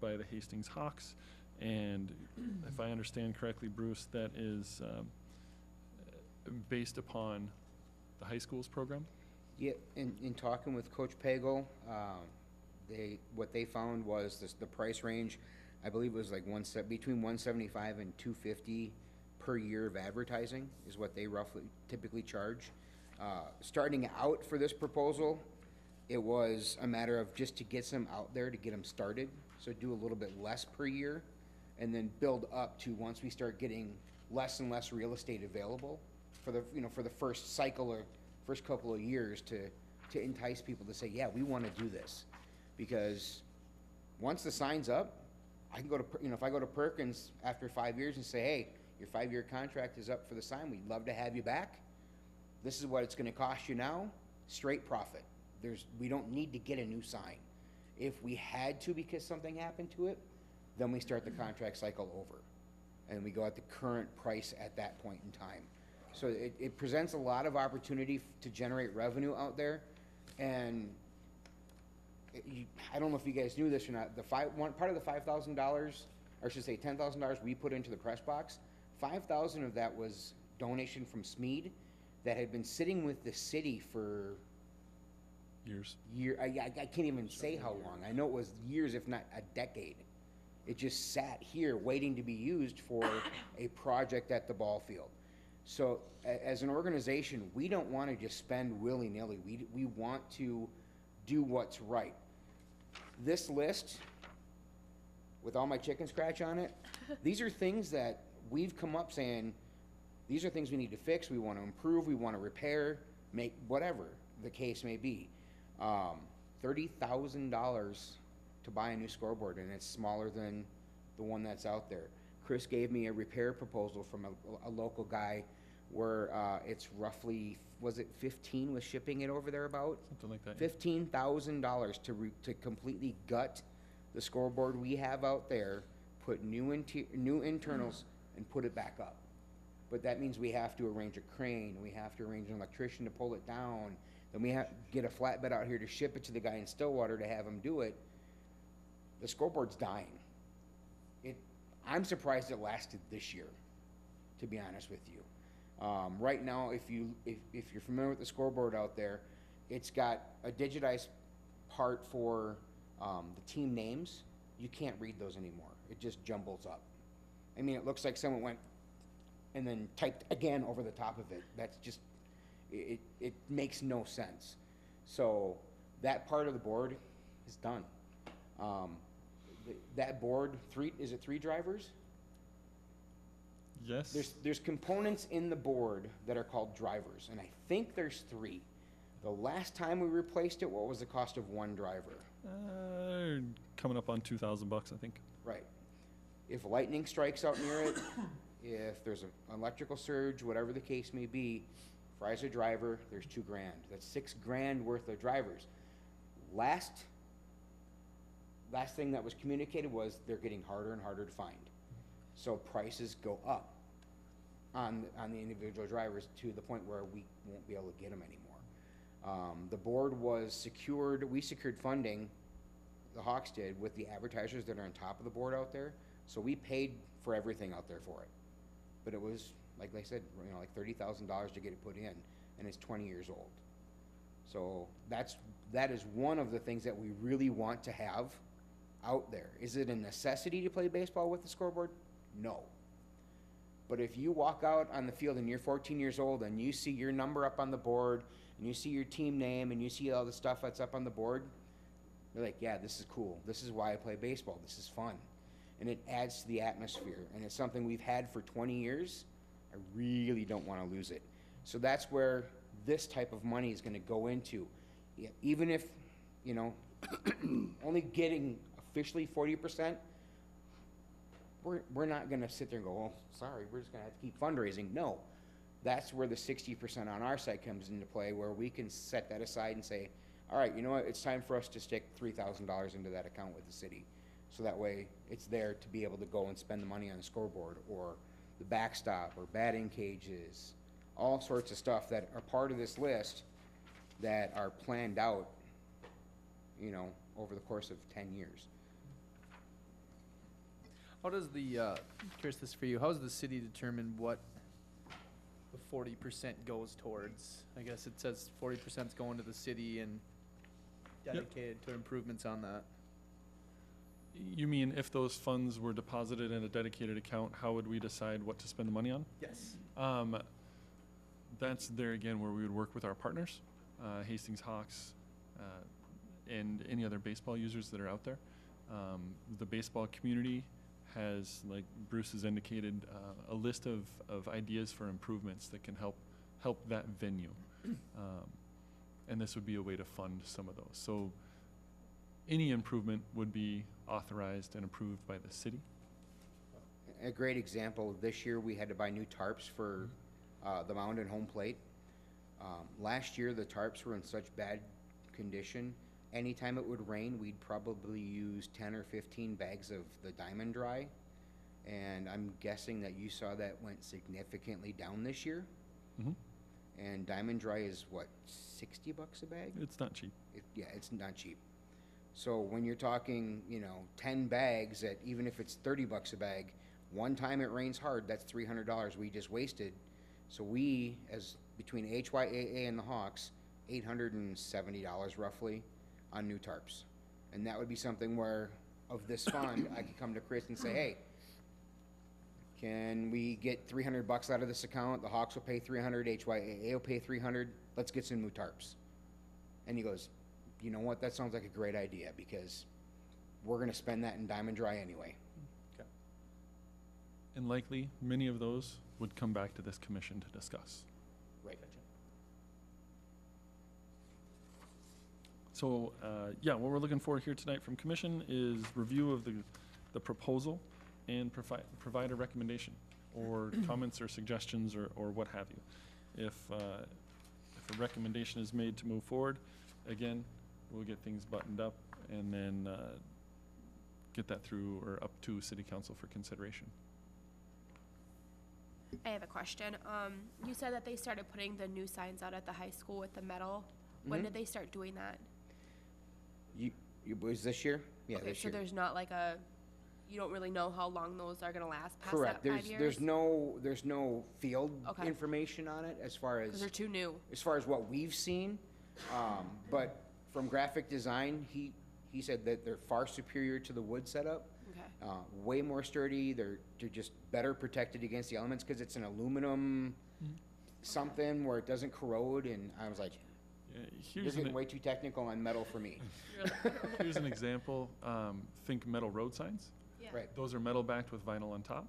by the Hastings Hawks, and if I understand correctly, Bruce, that is based upon the high school's program? Yeah, in talking with Coach Pagel, what they found was the price range, I believe it was like between $175 and $250 per year of advertising is what they roughly typically charge. Starting out for this proposal, it was a matter of just to get some out there to get them started. So do a little bit less per year, and then build up to once we start getting less and less real estate available for the first cycle or first couple of years to entice people to say, yeah, we want to do this. Because once the sign's up, I can go to, if I go to Perkins after 5 years and say, hey, your 5-year contract is up for the sign, we'd love to have you back. This is what it's going to cost you now, straight profit. We don't need to get a new sign. If we had to because something happened to it, then we start the contract cycle over. And we go at the current price at that point in time. So it presents a lot of opportunity to generate revenue out there. And I don't know if you guys knew this or not, one part of the $5,000, or I should say $10,000 we put into the press box, $5,000 of that was donation from Smead that had been sitting with the city for Years. I can't even say how long. I know it was years, if not a decade. It just sat here waiting to be used for a project at the ball field. So as an organization, we don't want to just spend willy-nilly. We want to do what's right. This list, with all my chicken scratch on it, these are things that we've come up saying, these are things we need to fix, we want to improve, we want to repair, make whatever the case may be. $30,000 to buy a new scoreboard, and it's smaller than the one that's out there. Chris gave me a repair proposal from a local guy where it's roughly, was it 15 with shipping it over there about? Something like that. $15,000 to completely gut the scoreboard we have out there, put new internals, and put it back up. But that means we have to arrange a crane, we have to arrange an electrician to pull it down, then we have to get a flatbed out here to ship it to the guy in Stillwater to have him do it. The scoreboard's dying. I'm surprised it lasted this year, to be honest with you. Right now, if you're familiar with the scoreboard out there, it's got a digitized part for the team names. You can't read those anymore. It just jumbles up. I mean, it looks like someone went and then typed again over the top of it. That's just, it makes no sense. So that part of the board is done. That board, is it 3 drivers? Yes. There's components in the board that are called drivers, and I think there's 3. The last time we replaced it, what was the cost of 1 driver? Coming up on $2,000, I think. Right. If lightning strikes out near it, if there's an electrical surge, whatever the case may be, fries a driver, there's $2,000. That's $6,000 worth of drivers. Last thing that was communicated was they're getting harder and harder to find. So prices go up on the individual drivers to the point where we won't be able to get them anymore. The board was secured, we secured funding, the Hawks did, with the advertisers that are on top of the board out there. So we paid for everything out there for it. But it was, like I said, like $30,000 to get it put in, and it's 20 years old. So that is one of the things that we really want to have out there. Is it a necessity to play baseball with the scoreboard? No. But if you walk out on the field and you're 14 years old and you see your number up on the board and you see your team name and you see all the stuff that's up on the board, you're like, yeah, this is cool. This is why I play baseball. This is fun. And it adds to the atmosphere. And it's something we've had for 20 years. I really don't want to lose it. So that's where this type of money is going to go into. Yeah, even if, only getting officially 40%, we're not going to sit there and go, oh, sorry, we're just going to have to keep fundraising. No, that's where the 60% on our side comes into play, where we can set that aside and say, all right, you know what, it's time for us to stick $3,000 into that account with the city. So that way it's there to be able to go and spend the money on the scoreboard or the backstop or batting cages, all sorts of stuff that are part of this list that are planned out, over the course of 10 years. How does curious this for you, how does the city determine what the 40% goes towards? I guess it says 40% is going to the city and dedicated to improvements on that. You mean if those funds were deposited in a dedicated account, how would we decide what to spend the money on? Yes. That's there again where we would work with our partners, Hastings Hawks, and any other baseball users that are out there. The baseball community has, like Bruce has indicated, a list of ideas for improvements that can help that venue. And this would be a way to fund some of those. So any improvement would be authorized and approved by the city. A great example, this year we had to buy new tarps for the mound and home plate. Last year the tarps were in such bad condition, anytime it would rain, we'd probably use 10 or 15 bags of the Diamond Dry. And I'm guessing that you saw that went significantly down this year. Mm-hmm. And Diamond Dry is what, $60 a bag? It's not cheap. Yeah, it's not cheap. So when you're talking, 10 bags at, even if it's $30 a bag, one time it rains hard, that's $300 we just wasted. So we, as between HYAA and the Hawks, $870 roughly on new tarps. And that would be something where, of this fund, I could come to Chris and say, hey, can we get $300 out of this account? The Hawks will pay $300, HYAA will pay $300. Let's get some new tarps. And he goes, you know what? That sounds like a great idea because we're going to spend that in Diamond Dry anyway. Okay. And likely, many of those would come back to this commission to discuss. Right. So, what we're looking for here tonight from commission is review of the proposal and provide a recommendation or comments or suggestions or what have you. If a recommendation is made to move forward, again, we'll get things buttoned up and then get that through or up to City Council for consideration. I have a question. You said that they started putting the new signs out at the high school with the metal. When Mhm. did they start doing that? You was this year? Yeah, Okay, this so year. there's not like a you don't really know how long those are gonna last past Correct. that 5 years? There's no field Okay. information on it as far Because they're as, too new. what we've seen. But from graphic design, he said that they're far superior to the wood setup. Okay. Way more sturdy. They're just better protected against the elements because it's an aluminum something where it doesn't corrode. And I was like, Yeah, you're here's getting an, way too technical on metal for me. here's an example. Think metal road signs. Yeah. Right. Those are metal backed with vinyl on top.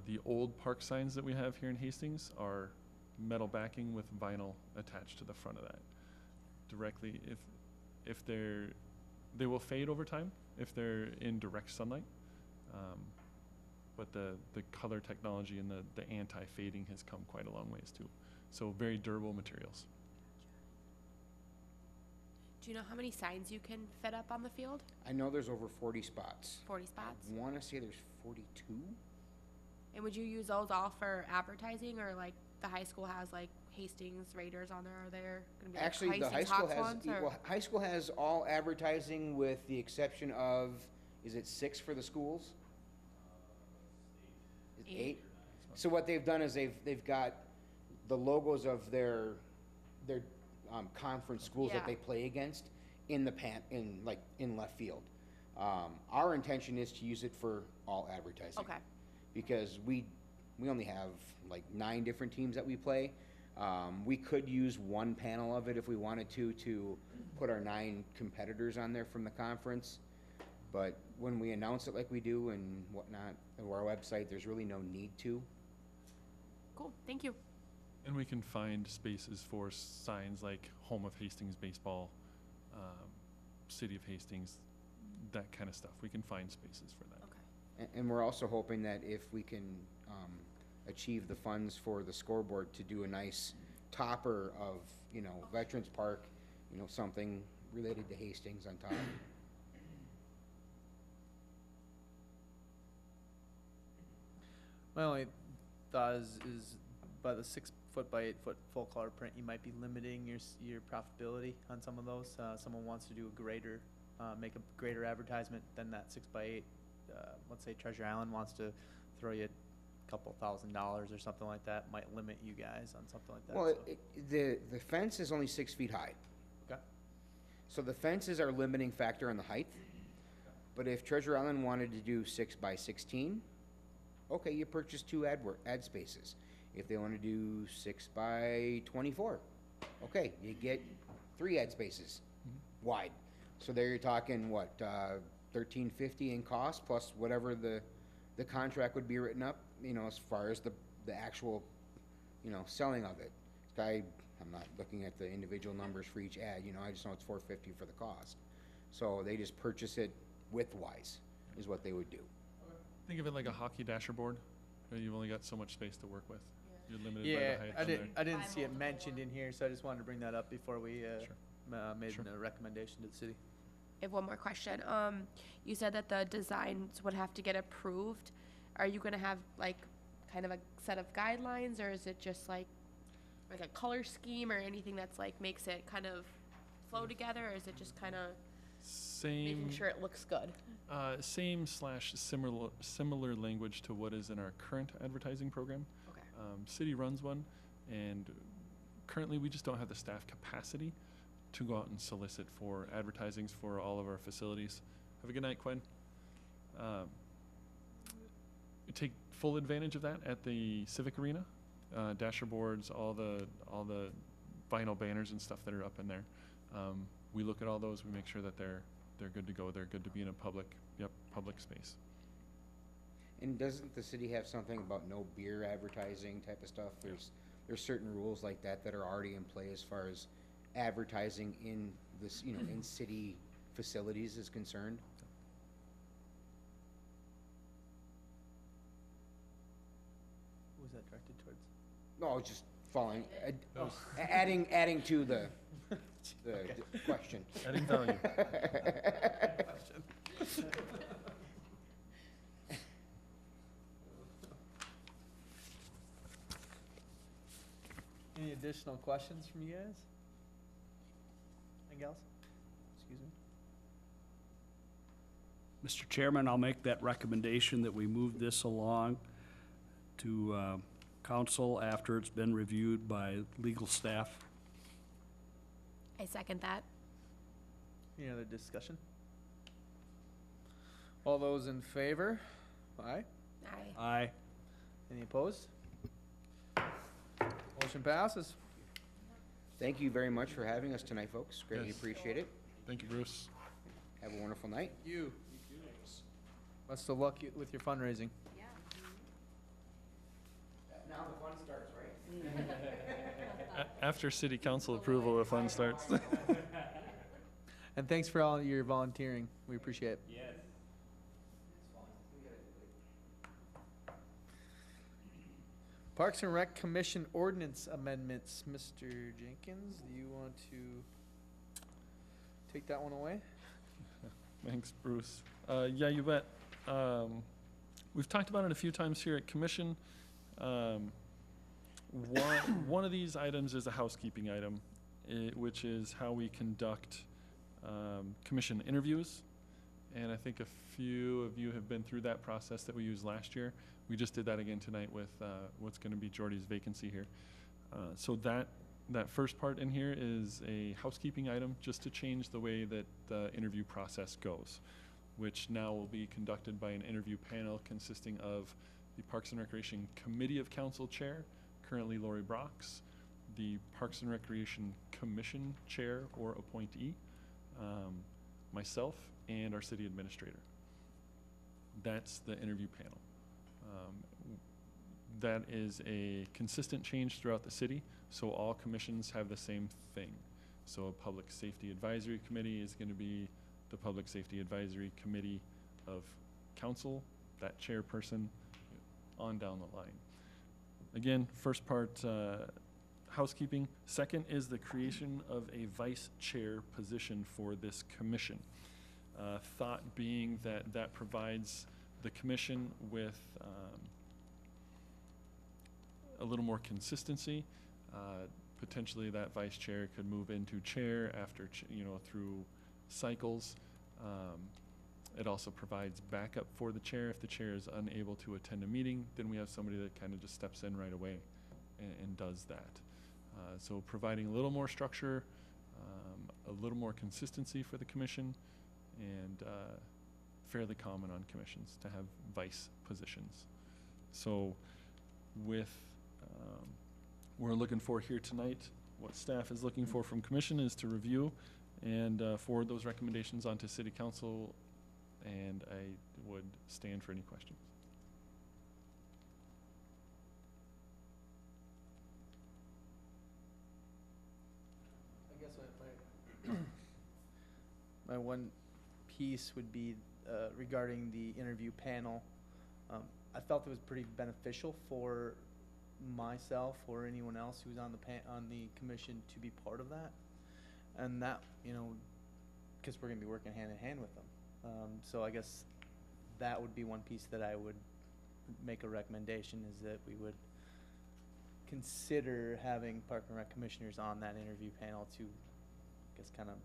The old park signs that we have here in Hastings are metal backing with vinyl attached to the front of that. Directly, if they will fade over time if they're in direct sunlight. But the color technology and the anti-fading has come quite a long ways too. So very durable materials. Do you know how many signs you can fit up on the field? I know there's over 40 spots. 40 spots? I want to say there's 42. And would you use those all for advertising, or like the high school has like Hastings Raiders on there? Are there gonna be like Actually, the high Hastings school Hawks has, ones, or? well, high school has all advertising with the exception of, is it 6 for the schools? Is it 8? So what they've done is they've got the logos of their conference schools that Yeah. they play against in in left field. Our intention is to use it for all advertising. Okay. Because we only have like 9 different teams that we play. We could use one panel of it if we wanted to put our 9 competitors on there from the conference. But when we announce it like we do and whatnot, or our website, there's really no need to. Cool, thank you. And we can find spaces for signs like Home of Hastings Baseball, City of Hastings, that kind of stuff. We can find spaces for that. Okay. And we're also hoping that if we can achieve the funds for the scoreboard to do a nice topper of, Veterans Park, something related to Hastings on top. My only thought is by the 6 foot by 8 foot full color print, you might be limiting your profitability on some of those. Someone wants to do a greater, make a greater advertisement than that 6 by 8. Let's say Treasure Island wants to throw you a couple $1,000s or something like that, might limit you guys on something like that. Well, so. the fence is only 6 feet high. Okay. So the fence is our limiting factor on the height. But if Treasure Island wanted to do 6 by 16, okay, you purchase 2 ad spaces. If they want to do 6 by 24, okay, you get 3 ad spaces wide. So there you're talking what, $13.50 in cost plus whatever the contract would be written up, as far as the actual, selling of it. I'm not looking at the individual numbers for each ad, I just know it's $4.50 for the cost. So they just purchase it widthwise is what they would do. Think of it like a hockey dasher board. You've only got so much space to work with. You're limited by Yeah, the height I on didn't, there. I didn't see it mentioned in here, so I just wanted to bring that up before we made Sure. a recommendation to the city. I have one more question. You said that the designs would have to get approved. Are you gonna have like kind of a set of guidelines, or is it just like a color scheme or anything that's like makes it kind of flow together, or is it just kind of making sure it looks good? Similar language to what is in our current advertising program. Okay. City runs one, and currently we just don't have the staff capacity to go out and solicit for advertisings for all of our facilities. Have a good night, Quinn. We take full advantage of that at the Civic Arena. Dasher boards, all the vinyl banners and stuff that are up in there. We look at all those. We make sure that they're good to go. They're good to be in a public space. And doesn't the city have something about no beer advertising type of stuff? There's certain rules like that are already in play as far as advertising in this, in city facilities is concerned. What was that directed towards? No, just following, adding to the question. Adding value. Any additional questions from you guys? And gals? Excuse me. Mr. Chairman, I'll make that recommendation that we move this along to council after it's been reviewed by legal staff. I second that. Any other discussion? All those in favor? Aye. Aye. Aye. Any opposed? Motion passes. Thank you very much for having us tonight, folks. Greatly Yes. appreciate it. Thank you, Bruce. Have a wonderful night. You. Best of luck with your fundraising. Now the fun starts, right? After city council approval, the fun starts. And thanks for all your volunteering. We appreciate it. Yes. Parks and Rec Commission ordinance amendments. Mr. Jenkins, do you want to take that one away? Thanks, Bruce. Yeah, you bet. We've talked about it a few times here at commission. One of these items is a housekeeping item, which is how we conduct commission interviews. And I think a few of you have been through that process that we used last year. We just did that again tonight with what's going to be Jordy's vacancy here. So that first part in here is a housekeeping item, just to change the way that the interview process goes, which now will be conducted by an interview panel consisting of the Parks and Recreation Committee of Council Chair, currently Lori Brox, the Parks and Recreation Commission Chair or appointee, myself, and our city administrator. That's the interview panel. That is a consistent change throughout the city, so all commissions have the same thing. So a Public Safety Advisory Committee is going to be the Public Safety Advisory Committee of Council, that chairperson, on down the line. Again, first part, housekeeping. Second is the creation of a vice chair position for this commission. Thought being that provides the commission with a little more consistency. Potentially that vice chair could move into chair after, through cycles. It also provides backup for the chair. If the chair is unable to attend a meeting, then we have somebody that kind of just steps in right away and does that. So providing a little more structure, a little more consistency for the commission, and fairly common on commissions to have vice positions. So with we're looking for here tonight, what staff is looking for from commission is to review and forward those recommendations onto city council, and I would stand for any questions. I guess my one piece would be regarding the interview panel. I felt it was pretty beneficial for myself or anyone else who's on the commission to be part of that, and that, because we're going to be working hand in hand with them. So I guess that would be one piece that I would make a recommendation, is that we would consider having Park and Rec commissioners on that interview panel to, I guess, kind of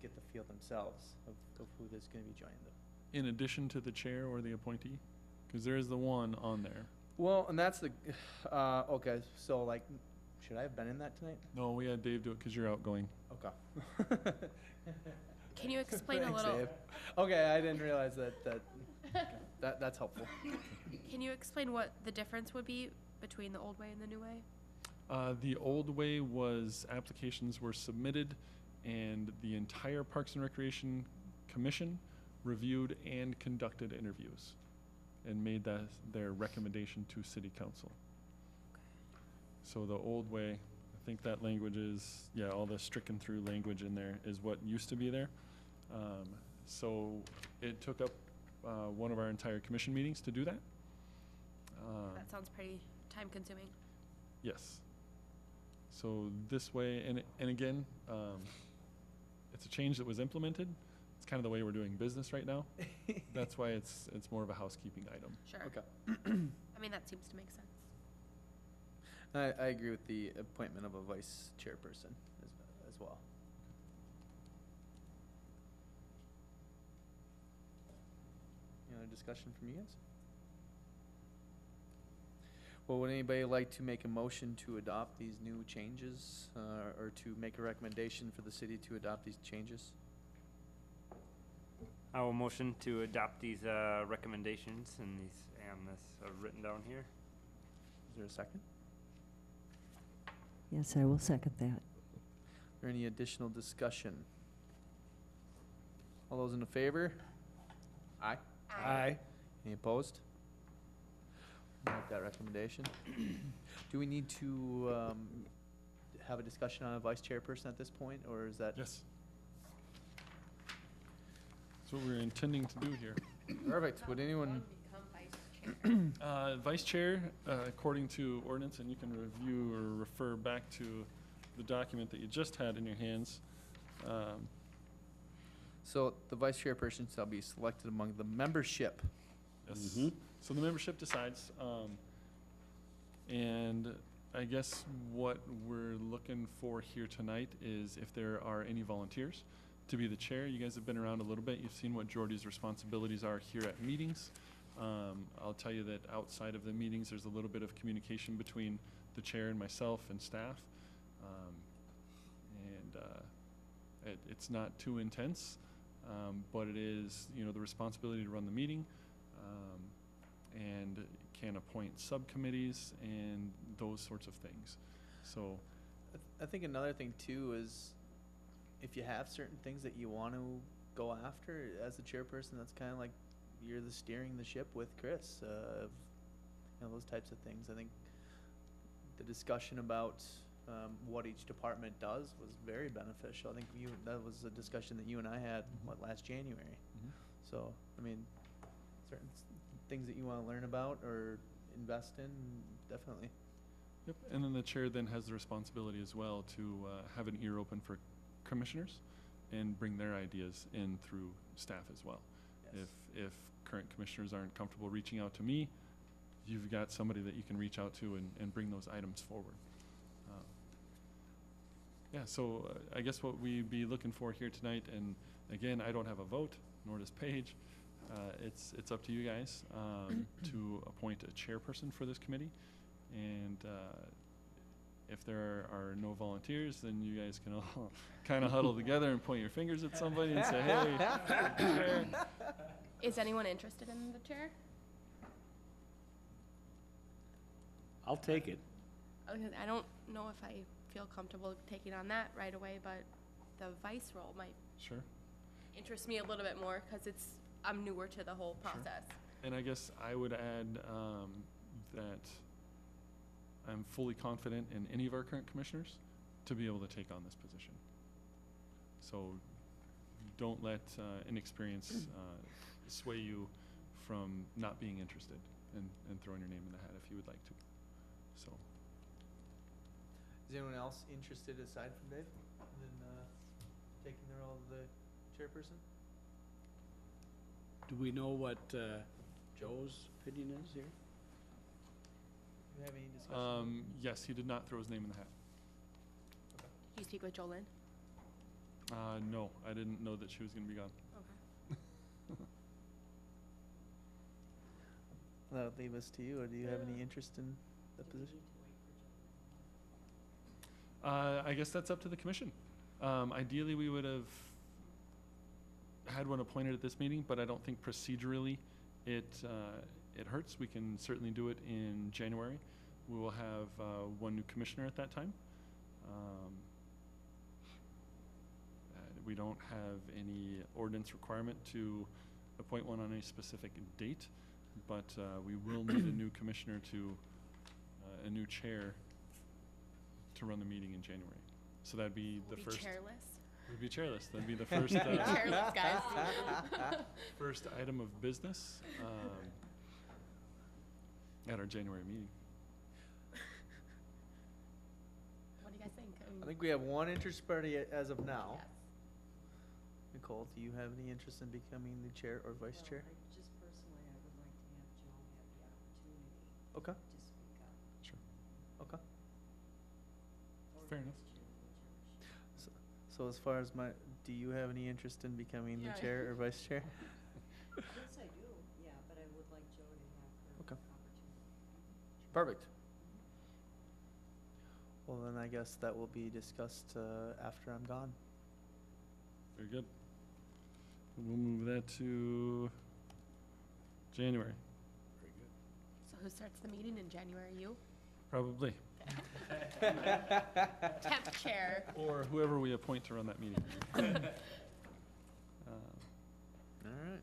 get the feel themselves of who is going to be joining them. In addition to the chair or the appointee? Because there is the one on there. Well, and that's the, okay, so like, should I have been in that tonight? No, we had Dave do it because you're outgoing. Okay. Can you explain a Thanks, little? Dave. Okay, I didn't realize that's helpful. Can you explain what the difference would be between the old way and the new way? The old way was applications were submitted and the entire Parks and Recreation Commission reviewed and conducted interviews and made their recommendation to City Council. So the old way, I think that language is, all the stricken through language in there is what used to be there. So it took up one of our entire commission meetings to do that. That sounds pretty time consuming. Yes. So this way, and again, it's a change that was implemented. It's kind of the way we're doing business right now. That's why it's more of a housekeeping item. Sure. Okay. I mean, that seems to make sense. I agree with the appointment of a vice chairperson as well. discussion from you guys? Well, would anybody like to make a motion to adopt these new changes, or to make a recommendation for the city to adopt these changes? I will motion to adopt these recommendations and this written down here. Is there a second? Yes, I will second that. Is there any additional discussion? All those in favor? Aye. Aye. Any opposed? Make that recommendation. Do we need to have a discussion on a vice chairperson at this point, or is that? Yes. That's what we're intending to do here. Perfect. Would anyone? Vice Chair, according to ordinance, and you can review or refer back to the document that you just had in your hands. So the vice chairperson shall be selected among the membership. Yes. So the membership decides, and I guess what we're looking for here tonight is if there are any volunteers to be the chair. You guys have been around a little bit. You've seen what Jordy's responsibilities are here at meetings. I'll tell you that outside of the meetings, there's a little bit of communication between the chair and myself and staff. It's not too intense, but it is, the responsibility to run the meeting, and can appoint subcommittees and those sorts of things. So, I think another thing too is if you have certain things that you want to go after as the chairperson, that's kind of like you're the steering the ship with Chris, those types of things. I think the discussion about what each department does was very beneficial. I think that was a discussion that you and I had, last January. So, I mean, certain things that you want to learn about or invest in, definitely. yep. And then the chair then has the responsibility as well to have an ear open for commissioners and bring their ideas in through staff as well. Yes. If current commissioners aren't comfortable reaching out to me, you've got somebody that you can reach out to and bring those items forward. So I guess what we'd be looking for here tonight, and again, I don't have a vote, nor does Paige. It's up to you guys to appoint a chairperson for this committee. And if there are no volunteers, then you guys can all kind of huddle together and point your fingers at somebody and say, hey, chair. Is anyone interested in the chair? I'll take it. I don't know if I feel comfortable taking on that right away, but the vice role might Sure. interest me a little bit more because I'm newer to the whole Sure. process. And I guess I would add that I'm fully confident in any of our current commissioners to be able to take on this position. So don't let inexperience sway you from not being interested and throwing your name in the hat if you would like to. So. Is anyone else interested aside from Dave in taking the role of the chairperson? Do we know what Joe's opinion is here? Do you have any discussion? Yes, he did not throw his name in the hat. Did you speak with Jolyn? No, I didn't know that she was going to be gone. Okay. That would leave us to you, or do you have any interest in the position? I guess that's up to the commission. Ideally, we would have had one appointed at this meeting, but I don't think procedurally it hurts. We can certainly do it in January. We will have one new commissioner at that time. We don't have any ordinance requirement to appoint one on a specific date, but we will need a new commissioner a new chair to run the meeting in January. So that'd be the first. Chairless. We'd be chairless. That'd be the first. Chairless, guys. First item of business at our January meeting. What do you guys think? I think we have one interest party as of now. Yes. Nicole, do you have any interest in becoming the chair or vice chair? Just personally, I would like to have Joe have the opportunity Okay, to speak up. Sure. okay. Fair enough. So as far as do you have any interest in becoming the Yeah. chair or vice chair? Yes, I do, yeah, Perfect. Well, then I guess that will be discussed after I'm gone. Very good. We'll move that to January, So who starts the meeting in January? You? probably, Temp chair. or whoever we appoint to run that meeting. All right.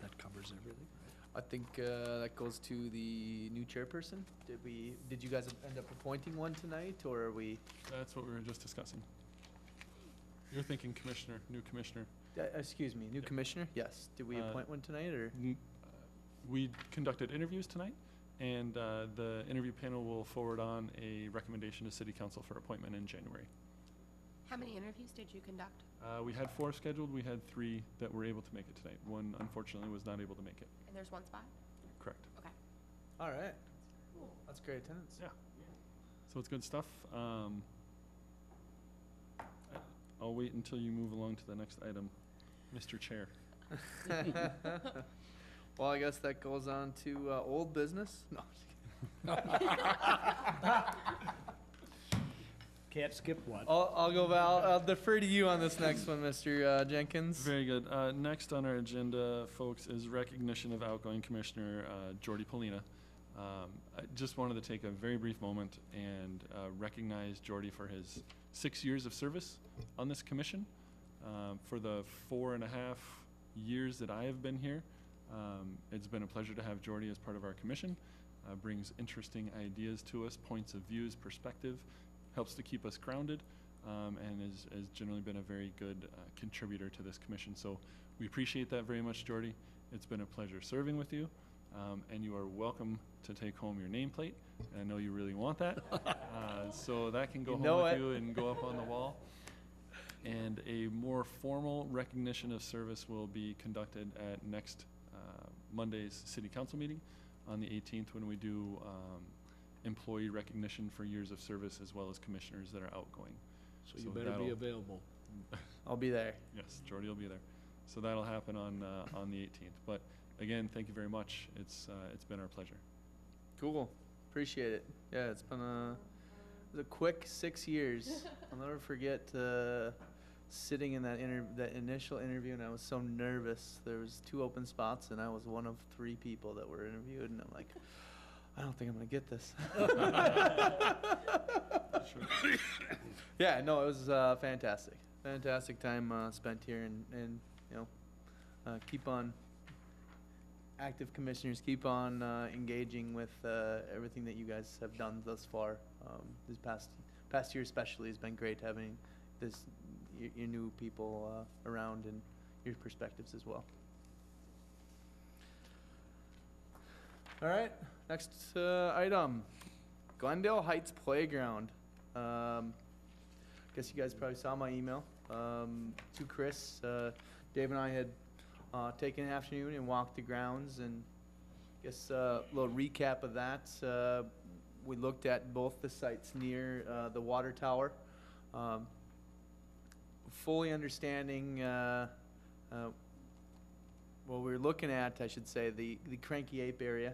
That covers everything. I think that goes to the new chairperson. Did you guys end up appointing one tonight, or are we? That's what we were just discussing. You're thinking commissioner, new commissioner. Excuse me, new commissioner? Yes. Did we appoint one tonight, or? We conducted interviews tonight, and the interview panel will forward on a recommendation to city council for appointment in January. How many interviews did you conduct? We had 4 scheduled, we had 3 that were able to make it tonight. One unfortunately was not able to make it. And there's one spot? Correct. Okay. All right. That's great attendance. Yeah. So it's good stuff. I'll wait until you move along to the next item, Mr. Chair. Well, I guess that goes on to old business. No. Can't skip one. I'll go. I'll defer to you on this next one, Mr. Jenkins. Very good. Next on our agenda, folks, is recognition of outgoing Commissioner Jordy Polina. I just wanted to take a very brief moment and recognize Jordy for his 6 years of service on this commission. For the 4.5 years that I have been here, it's been a pleasure to have Jordy as part of our commission. Brings interesting ideas to us, points of views, perspective, helps to keep us grounded, and has generally been a very good contributor to this commission. So we appreciate that very much, Jordy. It's been a pleasure serving with you, and you are welcome to take home your nameplate. And I know you really want that, so that can go home with you and go up on the wall. And a more formal recognition of service will be conducted at next Monday's city council meeting on the 18th, when we do employee recognition for years of service, as well as commissioners that are outgoing. So you better be that'll- available. I'll be there. Yes, Jordy will be there. So that'll happen on the 18th. But again, thank you very much. It's been our pleasure. Cool. Appreciate it. Yeah, it was a quick 6 years. I'll never forget sitting in that initial interview, and I was so nervous. There was 2 open spots, and I was one of 3 people that were interviewed, and I'm like, I don't think I'm gonna get this. Yeah, no, it was fantastic. Fantastic time spent here, and you know, keep on active commissioners, keep on engaging with everything that you guys have done thus far. This past year especially has been great having your new people around, and your perspectives as well. All right, next item, Glendale Heights Playground. Guess you guys probably saw my email to Chris. Dave and I had taken an afternoon and walked the grounds, and guess a little recap of that. We looked at both the sites near the water tower, fully understanding what we were looking at, I should say, the Cranky Ape area,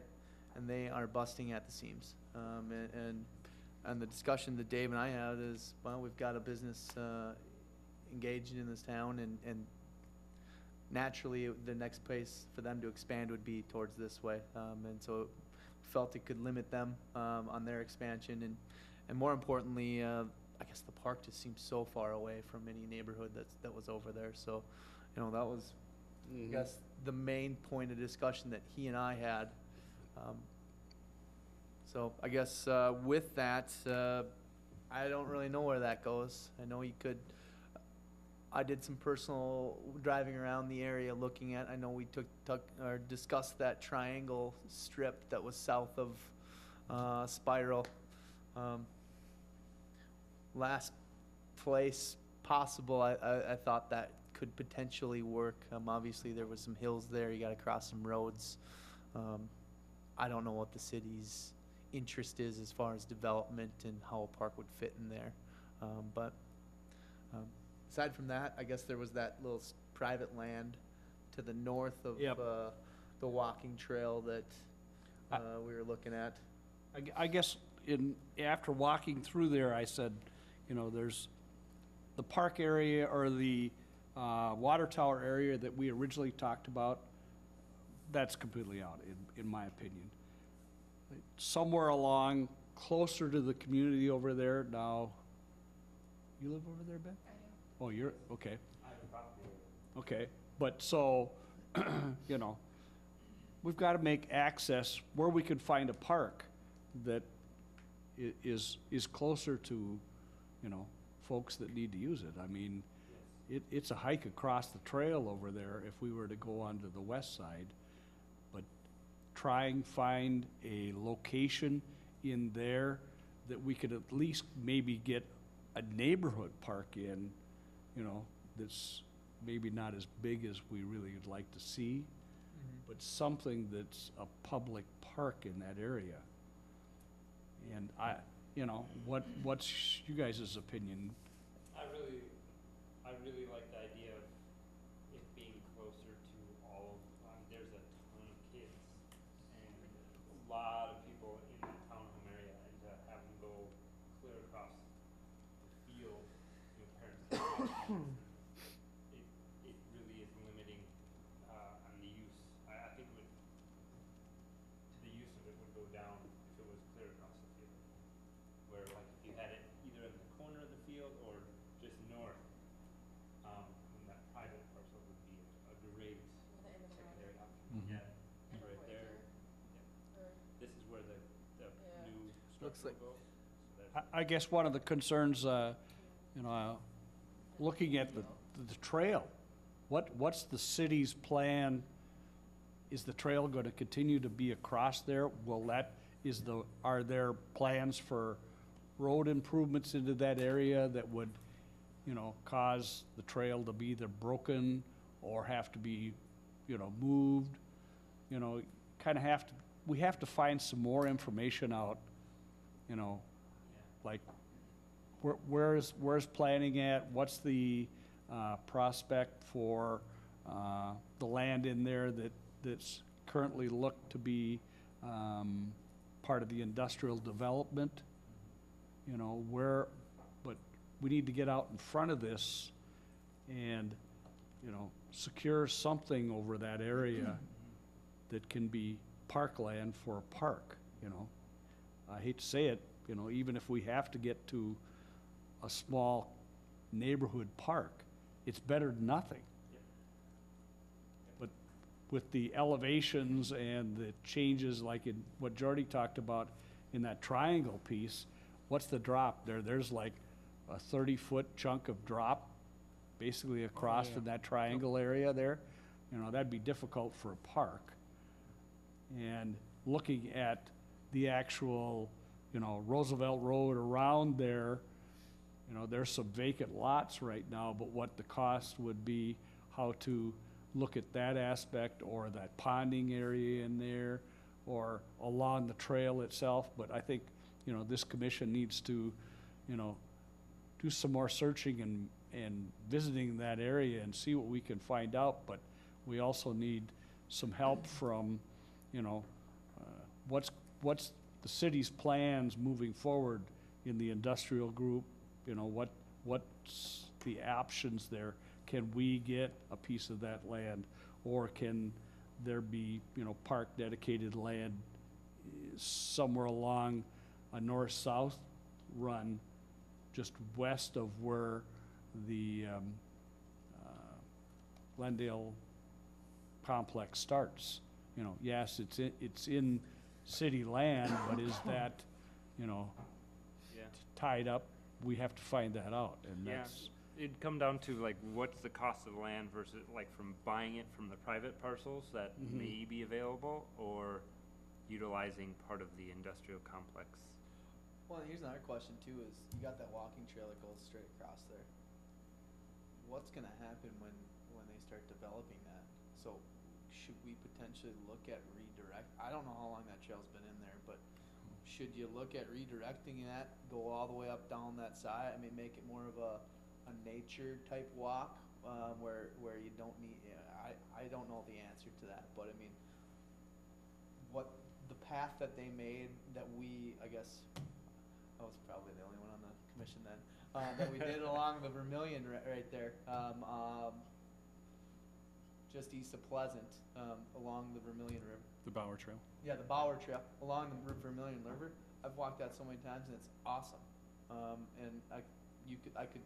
and they are busting at the seams. And the discussion that Dave and I had is, well, we've got a business engaged in this town, and naturally the next place for them to expand would be towards this way. And so felt it could limit them on their expansion, and more importantly, I guess the park just seems so far away from any neighborhood that was over there. So, you know, that was, I guess, the main point of discussion that he and I had. So I guess with that, I don't really know where that goes. I know I did some personal driving around the area looking at, I know we discussed that triangle strip that was south of Spiral. Last place possible, I thought that could potentially work. Obviously there was some hills there, you gotta cross some roads. I don't know what the city's interest is as far as development and how a park would fit in there. But aside from that, I guess there was that little private land to the north of Yep. the walking trail that we were looking at. I guess after walking through there, I said, you know, there's the park area or the water tower area that we originally talked about, that's completely out, in my opinion. Somewhere along, closer to the community over there now, you live over there, Ben? I do. Oh, you're, okay. Okay, but so, you know, we've got to make access where we could find a park that is closer to, you know, folks that need to use it. I mean, it's a hike across the trail over there if we were to go onto the west side. But try and find a location in there that we could at least maybe get a neighborhood park in, you know, that's maybe not as big as we really would like to see, but something that's a public park in that area. And you know, what's you guys' opinion? I really like the idea of it being closer to all of, there's a ton of kids and a lot of people in that townhome area, and to have them go clear across the field, you know, parents. It really is limiting, on the use. I think the use of it would go down if it was clear across the field. Where like if you had it either in the corner of the field or just north, then that private parcel would be a great secondary option. Yeah, right there. Yeah. This is where the new Looks structure like- will go. So that's I guess one of the concerns, you know, looking at the trail, what's the city's plan? Is the trail going to continue to be across there? Are there plans for road improvements into that area that would, you know, cause the trail to be either broken or have to be, you know, moved? You know, we have to find some more information out, you know, like, where's planning at? What's the prospect for the land in there that's currently looked to be part of the industrial development? You know, but we need to get out in front of this and, you know, secure something over that area that can be parkland for a park, you know. I hate to say it, you know, even if we have to get to a small neighborhood park, it's better than nothing. But with the elevations and the changes, like in what Jordy talked about in that triangle piece, what's the drop there? There's like a 30-foot chunk of drop basically across in that triangle area there. You know, that'd be difficult for a park. And looking at the actual, you know, Roosevelt Road around there, you know, there's some vacant lots right now, but what the cost would be, how to look at that aspect, or that ponding area in there, or along the trail itself. But I think, you know, this commission needs to, you know, do some more searching and visiting that area and see what we can find out. But we also need some help from, you know, what's the city's plans moving forward in the industrial group. You know, what's the options there? Can we get a piece of that land, or can there be, you know, park dedicated land somewhere along a north-south run just west of where the Glendale complex starts? You know, yes, it's in city land, but is that, you know, yeah. tied up? We have to find that out, and Yeah. that's, It'd come down to like, what's the cost of the land versus like from buying it from the private parcels that may be available, or utilizing part of the industrial complex. Well, here's another question too, is you got that walking trail that goes straight across there. What's gonna happen when they start developing that? So should we potentially look at I don't know how long that trail's been in there, but should you look at redirecting that, go all the way up down that side? I mean, make it more of a nature type walk, where you don't need, I don't know the answer to that, but I mean, what the path path that they made that we, I guess, I was probably the only one on the commission then, that we did along the Vermillion right there, just east of Pleasant, along the Vermillion River. The Bower Trail. Yeah, the Bower Trail along the Vermillion River. I've walked that so many times and it's awesome. And I could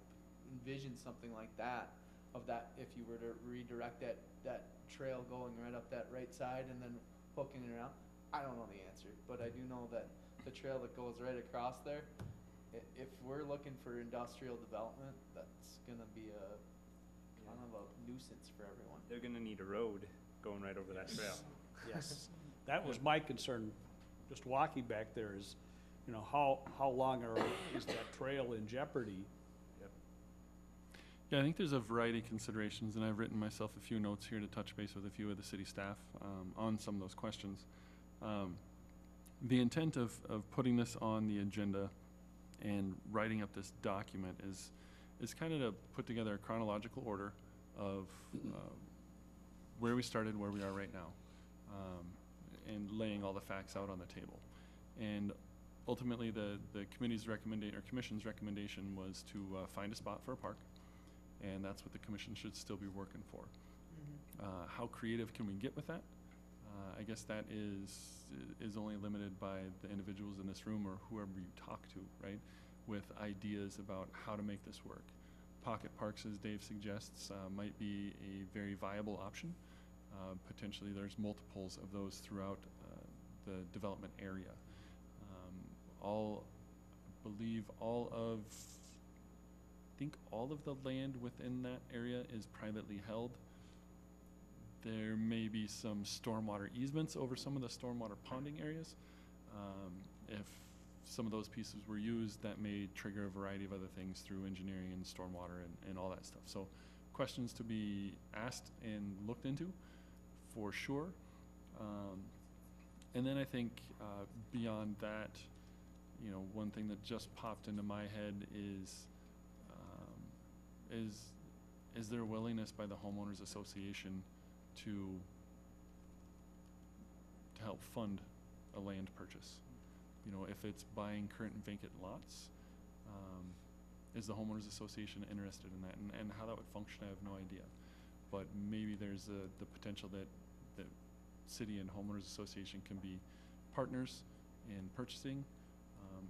envision something like that, of that if you were to redirect that trail going right up that right side and then hooking it around. I don't know the answer, but I do know that the trail that goes right across there, if we're looking for industrial development, that's gonna be a kind of a nuisance for everyone. They're gonna need a road going right over that trail. Yes. That was my concern, just walking back there is, you know, how long is that trail in jeopardy? Yeah, I think there's a variety of considerations, and I've written myself a few notes here to touch base with a few of the city staff on some of those questions. The intent of putting this on the agenda and writing up this document is kind of to put together a chronological order of where we started, where we are right now, and laying all the facts out on the table. And ultimately, the committee's commission's recommendation was to find a spot for a park, and that's what the commission should still be working for. How creative can we get with that? I guess that is only limited by the individuals in this room or whoever you talk to, right? With ideas about how to make this work. Pocket parks, as Dave suggests, might be a very viable option. Potentially there's multiples of those throughout the development area. I believe all of the land within that area is privately held. There may be some stormwater easements over some of the stormwater ponding areas. If some of those pieces were used, that may trigger a variety of other things through engineering and stormwater and all that stuff. So questions to be asked and looked into for sure. And then I think beyond that, you know, one thing that just popped into my head is there a willingness by the homeowners association to help fund a land purchase? You know, if it's buying current and vacant lots, is the homeowners association interested in that? And how that would function, I have no idea. But maybe there's the potential that the city and homeowners association can be partners in purchasing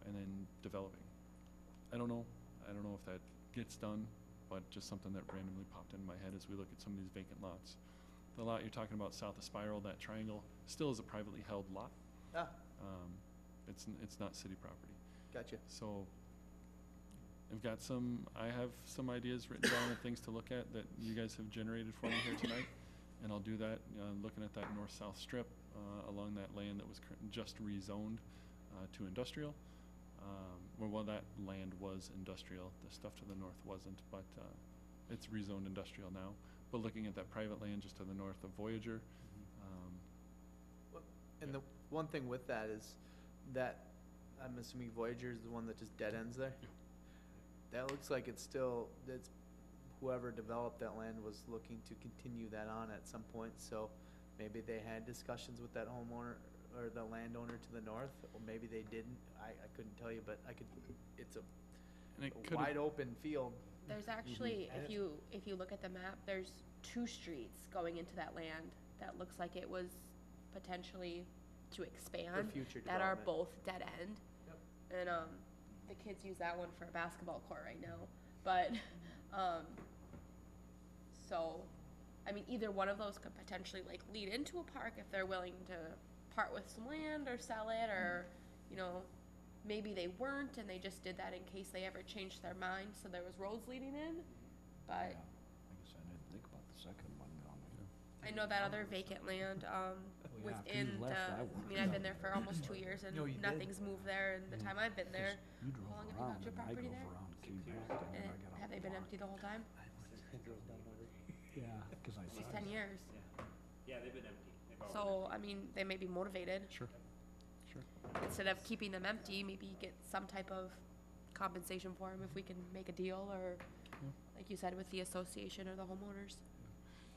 and then developing. I don't know if that gets done, but just something that randomly popped into my head as we look at some of these vacant lots. The lot you're talking about south of Spiral, that triangle, still is a privately held lot. Ah, It's not city property. gotcha. So I have some ideas written down of things to look at that you guys have generated for me here tonight. And I'll do that, looking at that north-south strip along that land that was just rezoned to industrial. Well, that land was industrial. The stuff to the north wasn't, but it's rezoned industrial now. But looking at that private land just to the north of Voyager. And the one thing with that is that, I'm assuming Voyager is the one that just dead ends there? That looks like it's whoever developed that land was looking to continue that on at some point, so maybe they had discussions with that homeowner or the landowner to the north, or maybe they didn't. I couldn't tell you, but it's a wide open field. There's actually, if you look at the map, there's 2 streets going into that land that looks like it was potentially to expand, future that are development. both dead end. Yep. And the kids use that one for a basketball court right now. But so I mean, either one of those could potentially like lead into a park if they're willing to part with some land or sell it, or you know, maybe they weren't and they just did that in case they ever changed their mind, so there was roads leading in. But Yeah, I guess I didn't think about the second one down there. I know that other vacant land yeah, 'cause within you left that I one. mean, I've been there for almost 2 years and No, you did. nothing's moved there in the time I've been there. You drove How long have you around got your and I property drove there? around and came back and then I And got have on they the been block. empty the whole time? Yeah, because I At least saw 10 it. years. Yeah, they've been empty. They've always So, I mean, they may be motivated. Sure. Instead of keeping them empty, maybe get some type of compensation for them if we can make a deal, or like you said, with the association or the homeowners.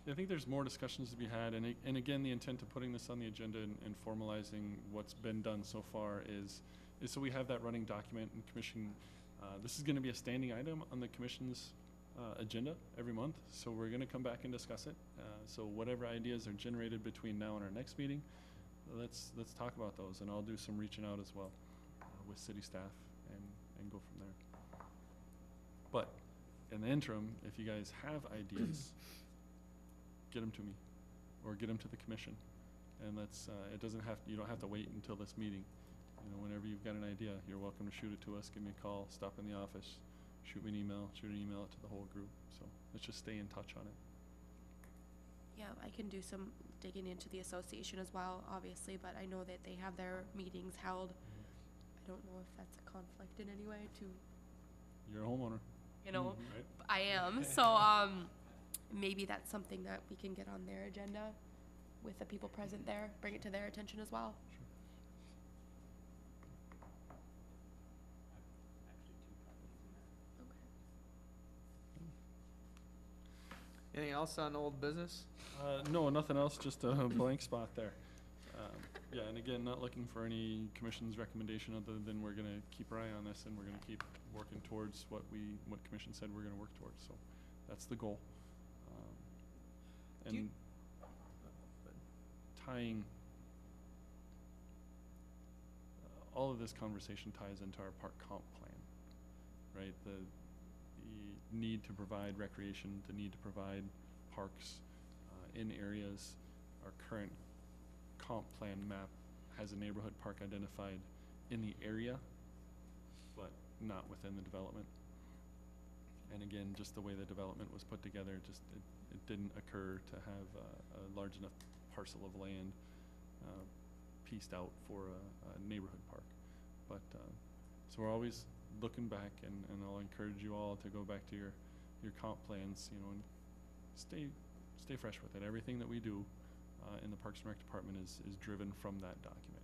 I think there's more discussions to be had, and again, the intent of putting this on the agenda and formalizing what's been done so far is so we have that running document and commission. This is gonna be a standing item on the commission's agenda every month, so we're gonna come back and discuss it. So whatever ideas are generated between now and our next meeting, let's talk about those, and I'll do some reaching out as well with city staff and go from there. But in the interim, if you guys have ideas, get them to me, or get them to the commission, and you don't have to wait until this meeting. You know, whenever you've got an idea, you're welcome to shoot it to us, give me a call, stop in the office, shoot me an email, shoot an email to the whole group. So let's just stay in touch on it. Yeah, I can do some digging into the association as well, obviously, but I know that they have their meetings held. I don't know if that's a conflict in any way to, You're a homeowner, you know, right? I am. So maybe that's something that we can get on their agenda with the people present there, bring it to their attention as well. Anything else on old business? No, nothing else, just a blank spot there. Yeah, and again, not looking for any commission's recommendation other than we're gonna keep our eye on this, and we're gonna keep working towards what commission said we're gonna work towards, so that's the goal. Do you- And tying, all of this conversation ties into our park comp plan, right? The need to provide recreation, the need to provide parks in areas. Our current comp plan map has a neighborhood park identified in the area, but not within the development. And again, just the way the development was put together, it didn't occur to have a large enough parcel of land pieced out for a neighborhood park. But so we're always looking back, and I'll encourage you all to go back to your comp plans, you know, and stay fresh with it. Everything that we do in the Parks and Rec Department is driven from that document.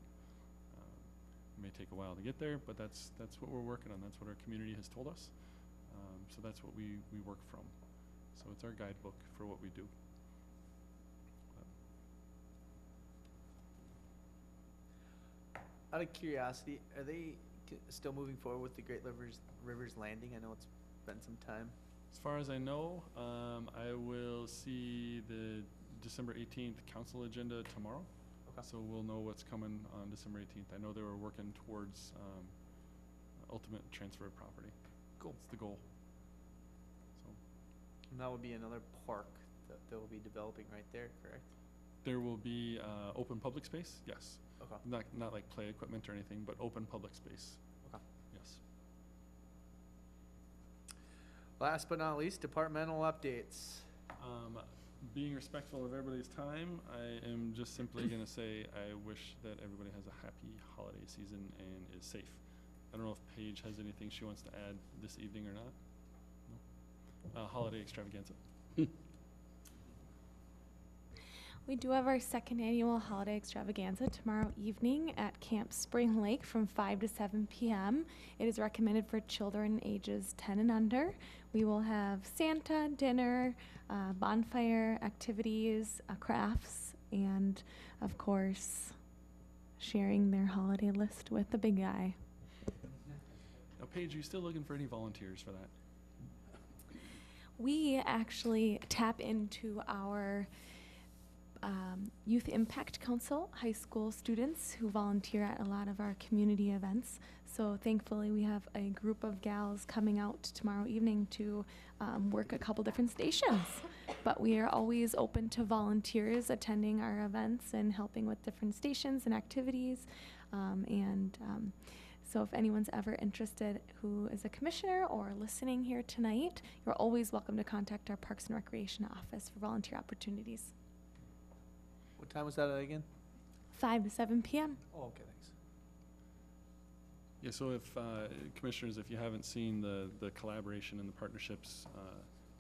It may take a while to get there, but that's what we're working on. That's what our community has told us. So that's what we work from. So it's our guidebook for what we do. Out of curiosity, are they still moving forward with the Great Rivers Landing? I know it's been some time. As far as I know, I will see the December 18th council agenda tomorrow. Okay. So we'll know what's coming on December 18th. I know they were working towards ultimate transfer of property. Cool. That's the goal. So And that would be another park that they will be developing right there, correct? there will be open public space, yes. Okay. Not like play equipment or anything, but open public space. Okay. Yes. Last but not least, departmental updates. Being respectful of everybody's time, I am just simply gonna say I wish that everybody has a happy holiday season and is safe. I don't know if Paige has anything she wants to add this evening or not. No? Holiday extravaganza. We do have our second annual holiday extravaganza tomorrow evening at Camp Spring Lake from 5 to 7 p.m. It is recommended for children ages 10 and under. We will have Santa, dinner, bonfire activities, crafts, and of course, sharing their holiday list with the big guy. Now, Paige, are you still looking for any volunteers for that? We actually tap into our Youth Impact Council, high school students who volunteer at a lot of our community events. So thankfully we have a group of gals coming out tomorrow evening to work a couple different stations. But we are always open to volunteers attending our events and helping with different stations and activities. So if anyone's ever interested who is a commissioner or listening here tonight, you're always welcome to contact our Parks and Recreation office for volunteer opportunities. What time was that at again? 5 to 7 p.m. Oh, okay, thanks. Yeah, so if, commissioners, if you haven't seen the collaboration and the partnerships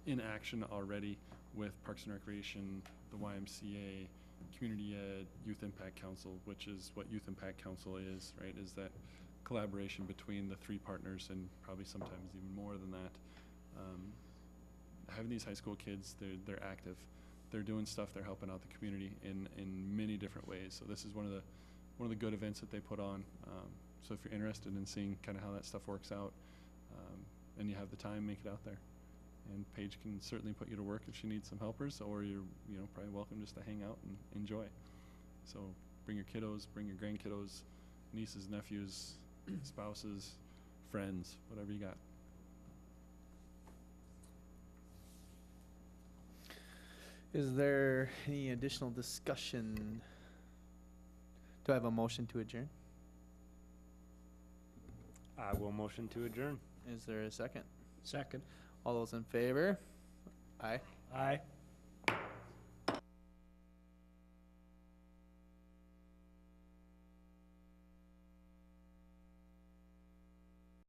in action already with Parks and Recreation, the YMCA, Community Ed, Youth Impact Council, which is what Youth Impact Council is, right, is that collaboration between the three partners and probably sometimes even more than that. Having these high school kids, they're active. they're doing stuff, they're helping out the community in many different ways. So this is one of the good events that they put on. So if you're interested in seeing kind of how that stuff works out, and you have the time, make it out there. And Paige can certainly put you to work if she needs some helpers, or you're probably welcome just to hang out and enjoy. So bring your kiddos, bring your grandkiddos, nieces, nephews, spouses, friends, whatever you got. Is there any additional discussion? Do I have a motion to adjourn? I will motion to adjourn. Is there a second? Second. All those in favor? Aye. Aye.